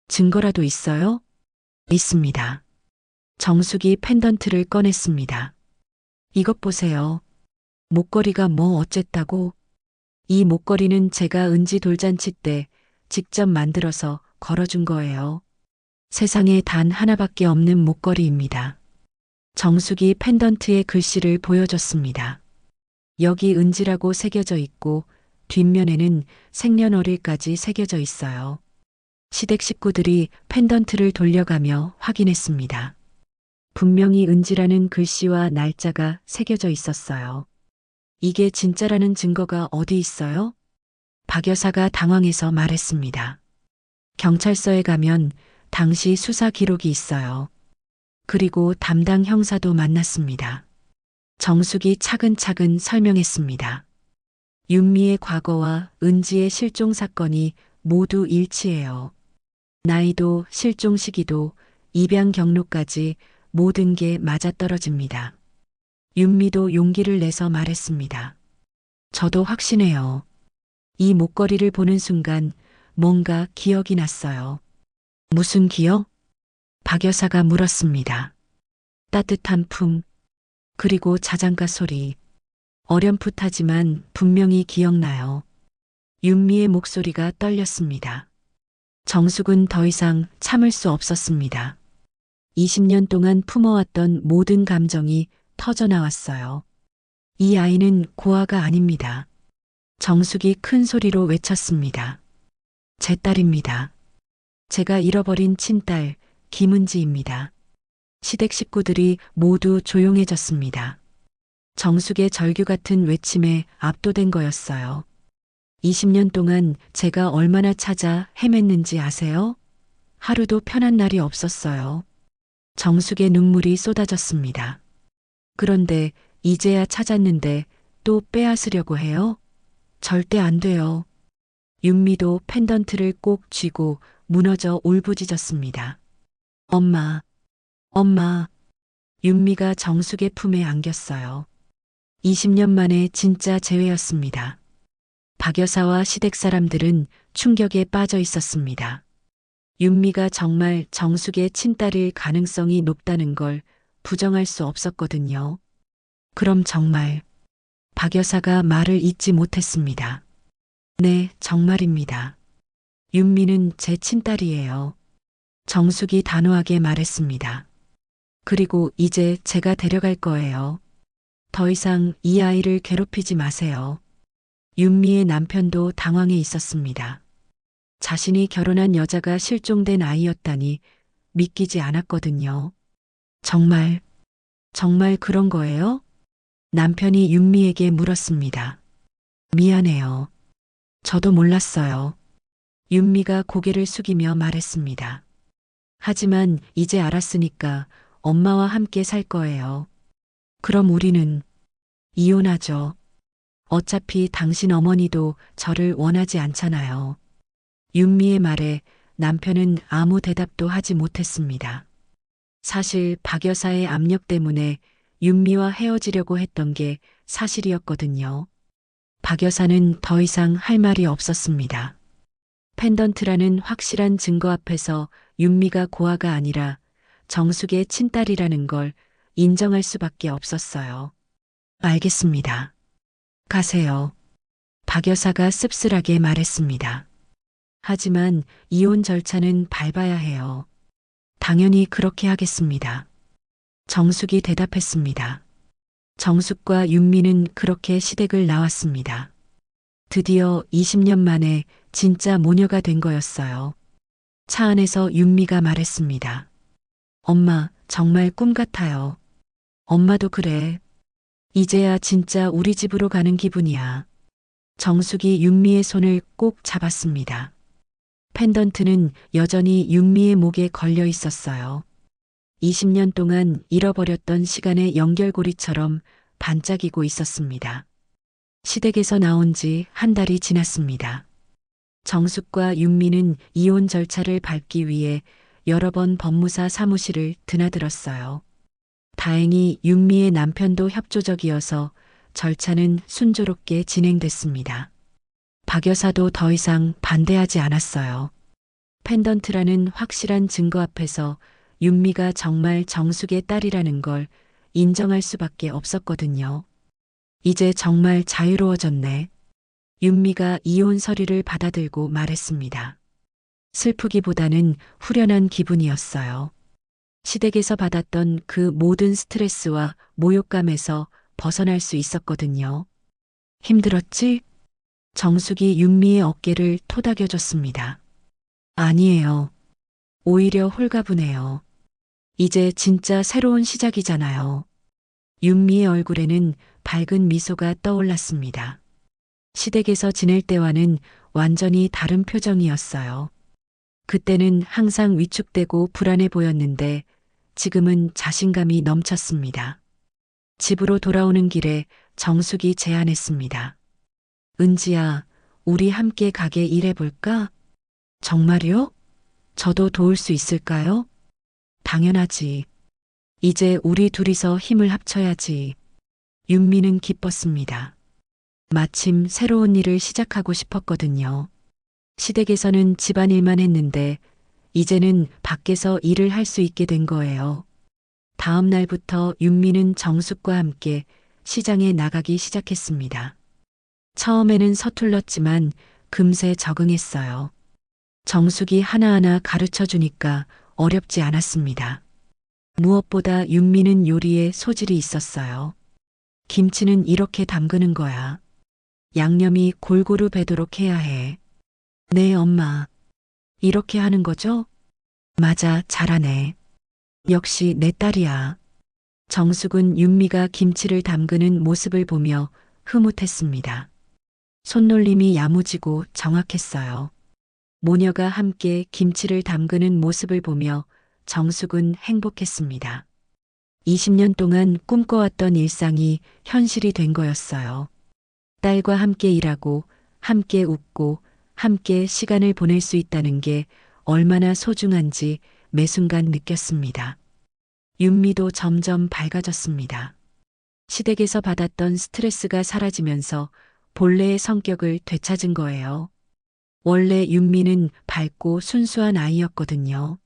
증거라도 있어요? 있습니다. 정숙이 펜던트를 꺼냈습니다. 이것 보세요. 목걸이가 뭐 어쨌다고? 이 목걸이는 제가 은지 돌잔치 때 직접 만들어서 걸어준 거예요. 세상에 단 하나밖에 없는 목걸이입니다. 정숙이 펜던트의 글씨를 보여줬습니다. 여기 은지라고 새겨져 있고 뒷면에는 생년월일까지 새겨져 있어요. 시댁 식구들이 펜던트를 돌려가며 확인했습니다. 분명히 은지라는 글씨와 날짜가 새겨져 있었어요. 이게 진짜라는 증거가 어디 있어요? 박 여사가 당황해서 말했습니다. 경찰서에 가면 당시 수사 기록이 있어요. 그리고 담당 형사도 만났습니다. 정숙이 차근차근 설명했습니다. 윤미의 과거와 은지의 실종 사건이 모두 일치해요. 나이도 실종 시기도 입양 경로까지 모든 게 맞아떨어집니다. 윤미도 용기를 내서 말했습니다. 저도 확신해요. 이 목걸이를 보는 순간 뭔가 기억이 났어요. 무슨 기억? 박 여사가 물었습니다. 따뜻한 품, 그리고 자장가 소리. 어렴풋하지만 분명히 기억나요. 윤미의 목소리가 떨렸습니다. 정숙은 더 이상 참을 수 없었습니다. 20년 동안 품어왔던 모든 감정이 터져나왔어요. 이 아이는 고아가 아닙니다. 정숙이 큰 소리로 외쳤습니다. 제 딸입니다. 제가 잃어버린 친딸 김은지입니다. 시댁 식구들이 모두 조용해졌습니다. 정숙의 절규 같은 외침에 압도된 거였어요. 20년 동안 제가 얼마나 찾아 헤맸는지 아세요? 하루도 편한 날이 없었어요. 정숙의 눈물이 쏟아졌습니다. 그런데 이제야 찾았는데 또 빼앗으려고 해요? 절대 안 돼요. 윤미도 펜던트를 꼭 쥐고 무너져 울부짖었습니다. 엄마, 엄마. 윤미가 정숙의 품에 안겼어요. 20년 만에 진짜 재회였습니다. 박 여사와 시댁 사람들은 충격에 빠져 있었습니다. 윤미가 정말 정숙의 친딸일 가능성이 높다는 걸 부정할 수 없었거든요. 그럼 정말 박 여사가 말을 잇지 못했습니다. 네, 정말입니다. 윤미는 제 친딸이에요. 정숙이 단호하게 말했습니다. 그리고 이제 제가 데려갈 거예요. 더 이상 이 아이를 괴롭히지 마세요. 윤미의 남편도 당황해 있었습니다. 자신이 결혼한 여자가 실종된 아이였다니 믿기지 않았거든요. 정말 그런 거예요? 남편이 윤미에게 물었습니다. 미안해요. 저도 몰랐어요. 윤미가 고개를 숙이며 말했습니다. 하지만 이제 알았으니까 엄마와 함께 살 거예요. 그럼 우리는 이혼하죠. 어차피 당신 어머니도 저를 원하지 않잖아요. 윤미의 말에 남편은 아무 대답도 하지 못했습니다. 사실 박 여사의 압력 때문에 윤미와 헤어지려고 했던 게 사실이었거든요. 박 여사는 더 이상 할 말이 없었습니다. 펜던트라는 확실한 증거 앞에서 윤미가 고아가 아니라 정숙의 친딸이라는 걸 인정할 수밖에 없었어요. 알겠습니다. 가세요. 박 여사가 씁쓸하게 말했습니다. 하지만 이혼 절차는 밟아야 해요. 당연히 그렇게 하겠습니다. 정숙이 대답했습니다. 정숙과 윤미는 그렇게 시댁을 나왔습니다. 드디어 20년 만에 진짜 모녀가 된 거였어요. 차 안에서 윤미가 말했습니다. 엄마, 정말 꿈 같아요. 엄마도 그래. 이제야 진짜 우리 집으로 가는 기분이야. 정숙이 윤미의 손을 꼭 잡았습니다. 펜던트는 여전히 윤미의 목에 걸려 있었어요. 20년 동안 잃어버렸던 시간의 연결고리처럼 반짝이고 있었습니다. 시댁에서 나온 지 한 달이 지났습니다. 정숙과 윤미는 이혼 절차를 밟기 위해 여러 번 법무사 사무실을 드나들었어요. 다행히 윤미의 남편도 협조적이어서 절차는 순조롭게 진행됐습니다. 박 여사도 더 이상 반대하지 않았어요. 펜던트라는 확실한 증거 앞에서 윤미가 정말 정숙의 딸이라는 걸 인정할 수밖에 없었거든요. 이제 정말 자유로워졌네. 윤미가 이혼 서류를 받아들고 말했습니다. 슬프기보다는 후련한 기분이었어요. 시댁에서 받았던 그 모든 스트레스와 모욕감에서 벗어날 수 있었거든요. 힘들었지? 정숙이 윤미의 어깨를 토닥여줬습니다. 아니에요. 오히려 홀가분해요. 이제 진짜 새로운 시작이잖아요. 윤미의 얼굴에는 밝은 미소가 떠올랐습니다. 시댁에서 지낼 때와는 완전히 다른 표정이었어요. 그때는 항상 위축되고 불안해 보였는데 지금은 자신감이 넘쳤습니다. 집으로 돌아오는 길에 정숙이 제안했습니다. 은지야, 우리 함께 가게 일해볼까? 정말요? 저도 도울 수 있을까요? 당연하지. 이제 우리 둘이서 힘을 합쳐야지. 윤미는 기뻤습니다. 마침 새로운 일을 시작하고 싶었거든요. 시댁에서는 집안일만 했는데 이제는 밖에서 일을 할 수 있게 된 거예요. 다음 날부터 윤미는 정숙과 함께 시장에 나가기 시작했습니다. 처음에는 서툴렀지만 금세 적응했어요. 정숙이 하나하나 가르쳐 주니까 어렵지 않았습니다. 무엇보다 윤미는 요리에 소질이 있었어요. 김치는 이렇게 담그는 거야. 양념이 골고루 배도록 해야 해. 네, 엄마. 이렇게 하는 거죠? 맞아, 잘하네. 역시 내 딸이야. 정숙은 윤미가 김치를 담그는 모습을 보며 흐뭇했습니다. 손놀림이 야무지고 정확했어요. 모녀가 함께 김치를 담그는 모습을 보며 정숙은 행복했습니다. 20년 동안 꿈꿔왔던 일상이 현실이 된 거였어요. 딸과 함께 일하고, 함께 웃고, 함께 시간을 보낼 수 있다는 게 얼마나 소중한지 매 순간 느꼈습니다. 윤미도 점점 밝아졌습니다. 시댁에서 받았던 스트레스가 사라지면서 본래의 성격을 되찾은 거예요. 원래 윤미는 밝고 순수한 아이였거든요.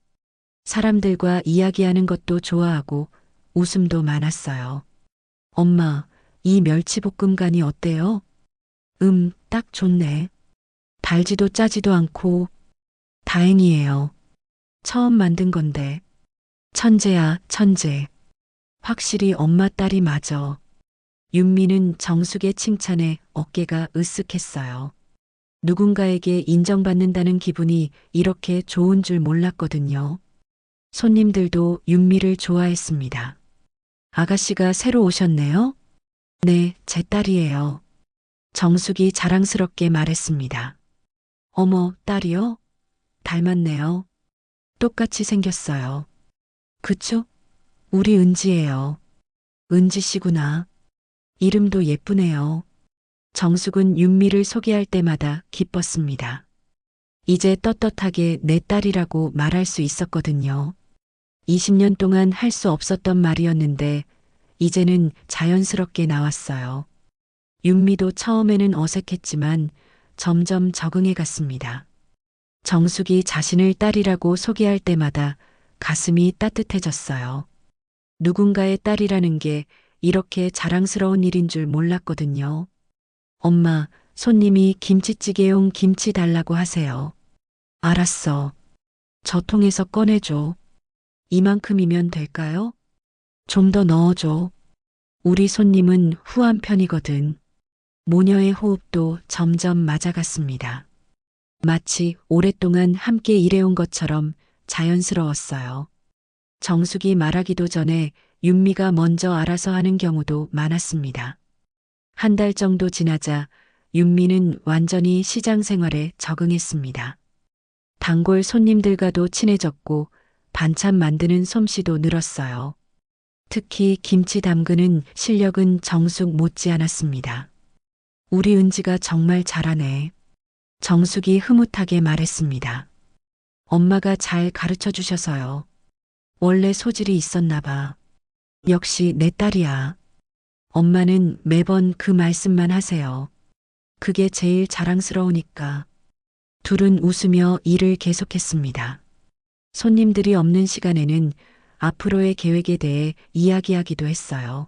사람들과 이야기하는 것도 좋아하고 웃음도 많았어요. 엄마, 이 멸치볶음간이 어때요? 딱 좋네. 달지도 짜지도 않고 다행이에요. 처음 만든 건데. 천재야, 천재. 확실히 엄마 딸이 맞아. 윤미는 정숙의 칭찬에 어깨가 으쓱했어요. 누군가에게 인정받는다는 기분이 이렇게 좋은 줄 몰랐거든요. 손님들도 윤미를 좋아했습니다. 아가씨가 새로 오셨네요? 네, 제 딸이에요. 정숙이 자랑스럽게 말했습니다. 어머, 딸이요? 닮았네요. 똑같이 생겼어요. 그쵸? 우리 은지예요. 은지 씨구나. 이름도 예쁘네요. 정숙은 윤미를 소개할 때마다 기뻤습니다. 이제 떳떳하게 내 딸이라고 말할 수 있었거든요. 20년 동안 할 수 없었던 말이었는데 이제는 자연스럽게 나왔어요. 윤미도 처음에는 어색했지만 점점 적응해 갔습니다. 정숙이 자신을 딸이라고 소개할 때마다 가슴이 따뜻해졌어요. 누군가의 딸이라는 게 이렇게 자랑스러운 일인 줄 몰랐거든요. 엄마, 손님이 김치찌개용 김치 달라고 하세요. 알았어. 저 통에서 꺼내줘. 이만큼이면 될까요? 좀 더 넣어줘. 우리 손님은 후한 편이거든. 모녀의 호흡도 점점 맞아갔습니다. 마치 오랫동안 함께 일해온 것처럼 자연스러웠어요. 정숙이 말하기도 전에 윤미가 먼저 알아서 하는 경우도 많았습니다. 한 달 정도 지나자 윤미는 완전히 시장 생활에 적응했습니다. 단골 손님들과도 친해졌고 반찬 만드는 솜씨도 늘었어요. 특히 김치 담그는 실력은 정숙 못지않았습니다. 우리 은지가 정말 잘하네. 정숙이 흐뭇하게 말했습니다. 엄마가 잘 가르쳐 주셔서요. 원래 소질이 있었나 봐. 역시 내 딸이야. 엄마는 매번 그 말씀만 하세요. 그게 제일 자랑스러우니까. 둘은 웃으며 일을 계속했습니다. 손님들이 없는 시간에는 앞으로의 계획에 대해 이야기하기도 했어요.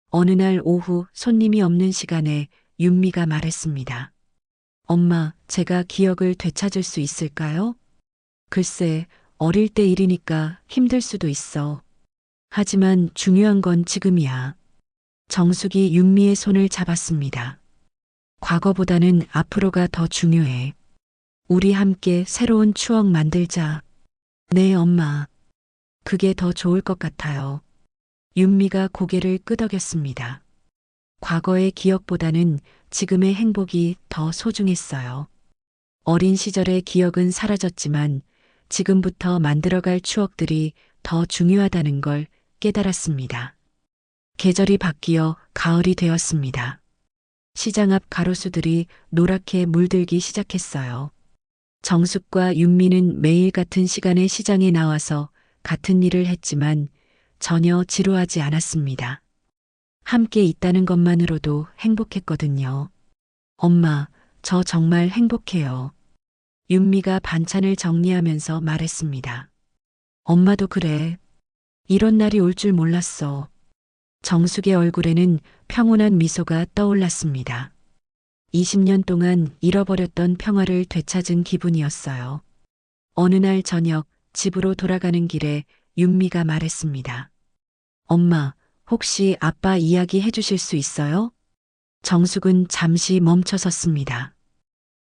어느 날 오후 손님이 없는 시간에 윤미가 말했습니다. 엄마, 제가 기억을 되찾을 수 있을까요? 글쎄, 어릴 때 일이니까 힘들 수도 있어. 하지만 중요한 건 지금이야. 정숙이 윤미의 손을 잡았습니다. 과거보다는 앞으로가 더 중요해. 우리 함께 새로운 추억 만들자. 네, 엄마. 그게 더 좋을 것 같아요. 윤미가 고개를 끄덕였습니다. 과거의 기억보다는 지금의 행복이 더 소중했어요. 어린 시절의 기억은 사라졌지만 지금부터 만들어갈 추억들이 더 중요하다는 걸 깨달았습니다. 계절이 바뀌어 가을이 되었습니다. 시장 앞 가로수들이 노랗게 물들기 시작했어요. 정숙과 윤미는 매일 같은 시간에 시장에 나와서 같은 일을 했지만 전혀 지루하지 않았습니다. 함께 있다는 것만으로도 행복했거든요. 엄마, 저 정말 행복해요. 윤미가 반찬을 정리하면서 말했습니다. 엄마도 그래. 이런 날이 올 줄 몰랐어. 정숙의 얼굴에는 평온한 미소가 떠올랐습니다. 20년 동안 잃어버렸던 평화를 되찾은 기분이었어요. 어느 날 저녁 집으로 돌아가는 길에 윤미가 말했습니다. 엄마, 혹시 아빠 이야기 해주실 수 있어요? 정숙은 잠시 멈춰섰습니다.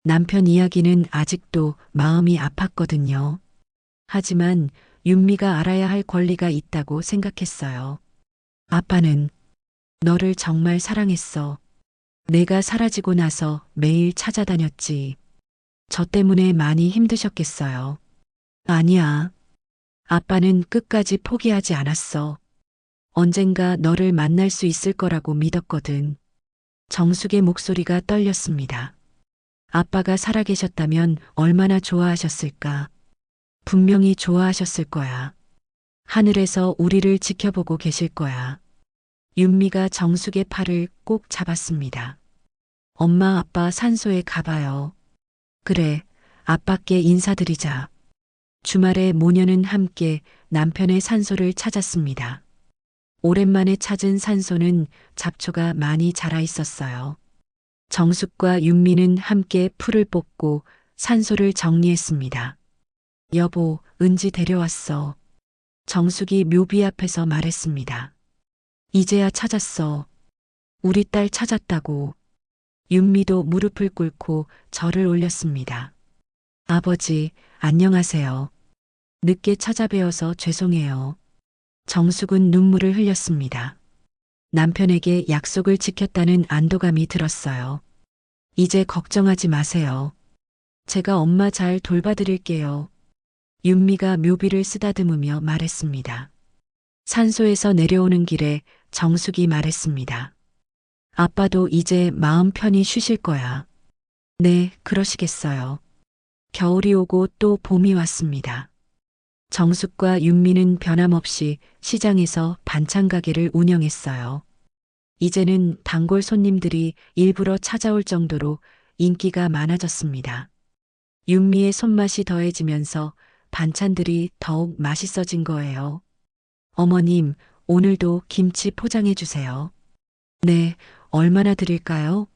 남편 이야기는 아직도 마음이 아팠거든요. 하지만 윤미가 알아야 할 권리가 있다고 생각했어요. 아빠는 너를 정말 사랑했어. 내가 사라지고 나서 매일 찾아다녔지. 저 때문에 많이 힘드셨겠어요. 아니야. 아빠는 끝까지 포기하지 않았어. 언젠가 너를 만날 수 있을 거라고 믿었거든. 정숙의 목소리가 떨렸습니다. 아빠가 살아계셨다면 얼마나 좋아하셨을까. 분명히 좋아하셨을 거야. 하늘에서 우리를 지켜보고 계실 거야. 윤미가 정숙의 팔을 꼭 잡았습니다. 엄마, 아빠 산소에 가봐요. 그래, 아빠께 인사드리자. 주말에 모녀는 함께 남편의 산소를 찾았습니다. 오랜만에 찾은 산소는 잡초가 많이 자라 있었어요. 정숙과 윤미는 함께 풀을 뽑고 산소를 정리했습니다. 여보, 은지 데려왔어. 정숙이 묘비 앞에서 말했습니다. 이제야 찾았어. 우리 딸 찾았다고. 윤미도 무릎을 꿇고 절을 올렸습니다. 아버지, 안녕하세요. 늦게 찾아뵈어서 죄송해요. 정숙은 눈물을 흘렸습니다. 남편에게 약속을 지켰다는 안도감이 들었어요. 이제 걱정하지 마세요. 제가 엄마 잘 돌봐드릴게요. 윤미가 묘비를 쓰다듬으며 말했습니다. 산소에서 내려오는 길에 정숙이 말했습니다. 아빠도 이제 마음 편히 쉬실 거야. 네, 그러시겠어요. 겨울이 오고 또 봄이 왔습니다. 정숙과 윤미는 변함없이 시장에서 반찬 가게를 운영했어요. 이제는 단골 손님들이 일부러 찾아올 정도로 인기가 많아졌습니다. 윤미의 손맛이 더해지면서 반찬들이 더욱 맛있어진 거예요. 어머님, 오늘도 김치 포장해 주세요. 네, 얼마나 드릴까요?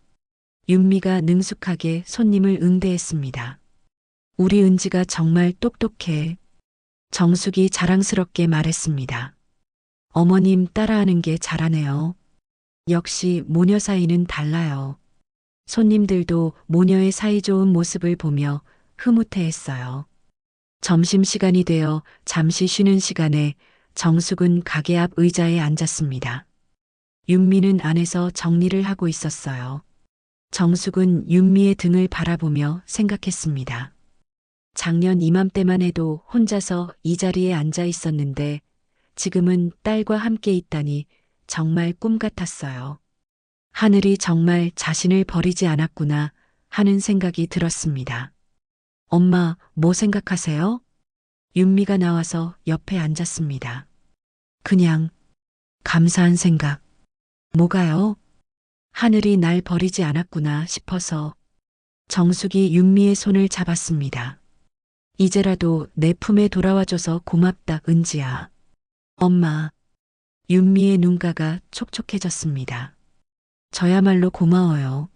윤미가 능숙하게 손님을 응대했습니다. 우리 은지가 정말 똑똑해. 정숙이 자랑스럽게 말했습니다. 어머님 따라하는 게 잘하네요. 역시 모녀 사이는 달라요. 손님들도 모녀의 사이좋은 모습을 보며 흐뭇해했어요. 점심시간이 되어 잠시 쉬는 시간에 정숙은 가게 앞 의자에 앉았습니다. 윤미는 안에서 정리를 하고 있었어요. 정숙은 윤미의 등을 바라보며 생각했습니다. 작년 이맘때만 해도 혼자서 이 자리에 앉아 있었는데 지금은 딸과 함께 있다니 정말 꿈 같았어요. 하늘이 정말 자신을 버리지 않았구나 하는 생각이 들었습니다. 엄마, 뭐 생각하세요? 윤미가 나와서 옆에 앉았습니다. 그냥 감사한 생각. 뭐가요? 하늘이 날 버리지 않았구나 싶어서. 정숙이 윤미의 손을 잡았습니다. 이제라도 내 품에 돌아와줘서 고맙다, 은지야. 엄마. 윤미의 눈가가 촉촉해졌습니다. 저야말로 고마워요.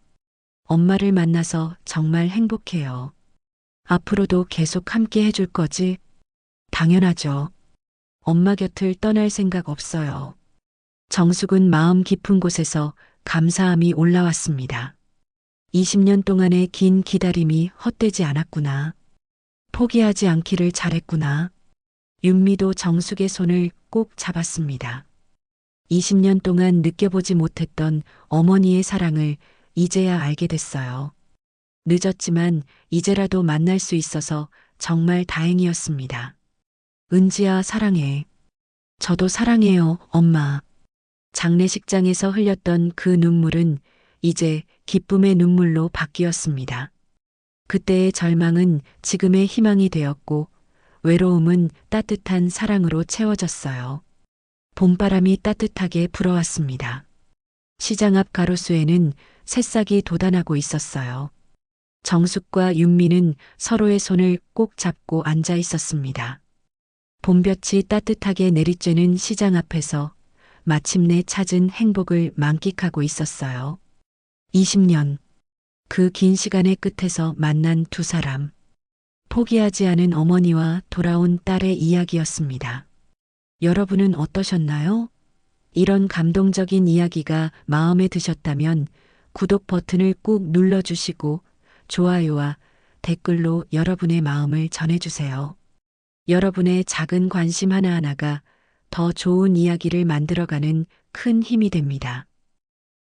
엄마를 만나서 정말 행복해요. 앞으로도 계속 함께 해줄 거지? 당연하죠. 엄마 곁을 떠날 생각 없어요. 정숙은 마음 깊은 곳에서 감사함이 올라왔습니다. 20년 동안의 긴 기다림이 헛되지 않았구나. 포기하지 않기를 잘했구나. 윤미도 정숙의 손을 꼭 잡았습니다. 20년 동안 느껴보지 못했던 어머니의 사랑을 이제야 알게 됐어요. 늦었지만 이제라도 만날 수 있어서 정말 다행이었습니다. 은지야, 사랑해. 저도 사랑해요, 엄마. 장례식장에서 흘렸던 그 눈물은 이제 기쁨의 눈물로 바뀌었습니다. 그때의 절망은 지금의 희망이 되었고 외로움은 따뜻한 사랑으로 채워졌어요. 봄바람이 따뜻하게 불어왔습니다. 시장 앞 가로수에는 새싹이 돋아나고 있었어요. 정숙과 윤미는 서로의 손을 꼭 잡고 앉아 있었습니다. 봄볕이 따뜻하게 내리쬐는 시장 앞에서 마침내 찾은 행복을 만끽하고 있었어요. 20년. 그 긴 시간의 끝에서 만난 두 사람. 포기하지 않은 어머니와 돌아온 딸의 이야기였습니다. 여러분은 어떠셨나요? 이런 감동적인 이야기가 마음에 드셨다면 구독 버튼을 꾹 눌러주시고 좋아요와 댓글로 여러분의 마음을 전해주세요. 여러분의 작은 관심 하나하나가 더 좋은 이야기를 만들어가는 큰 힘이 됩니다.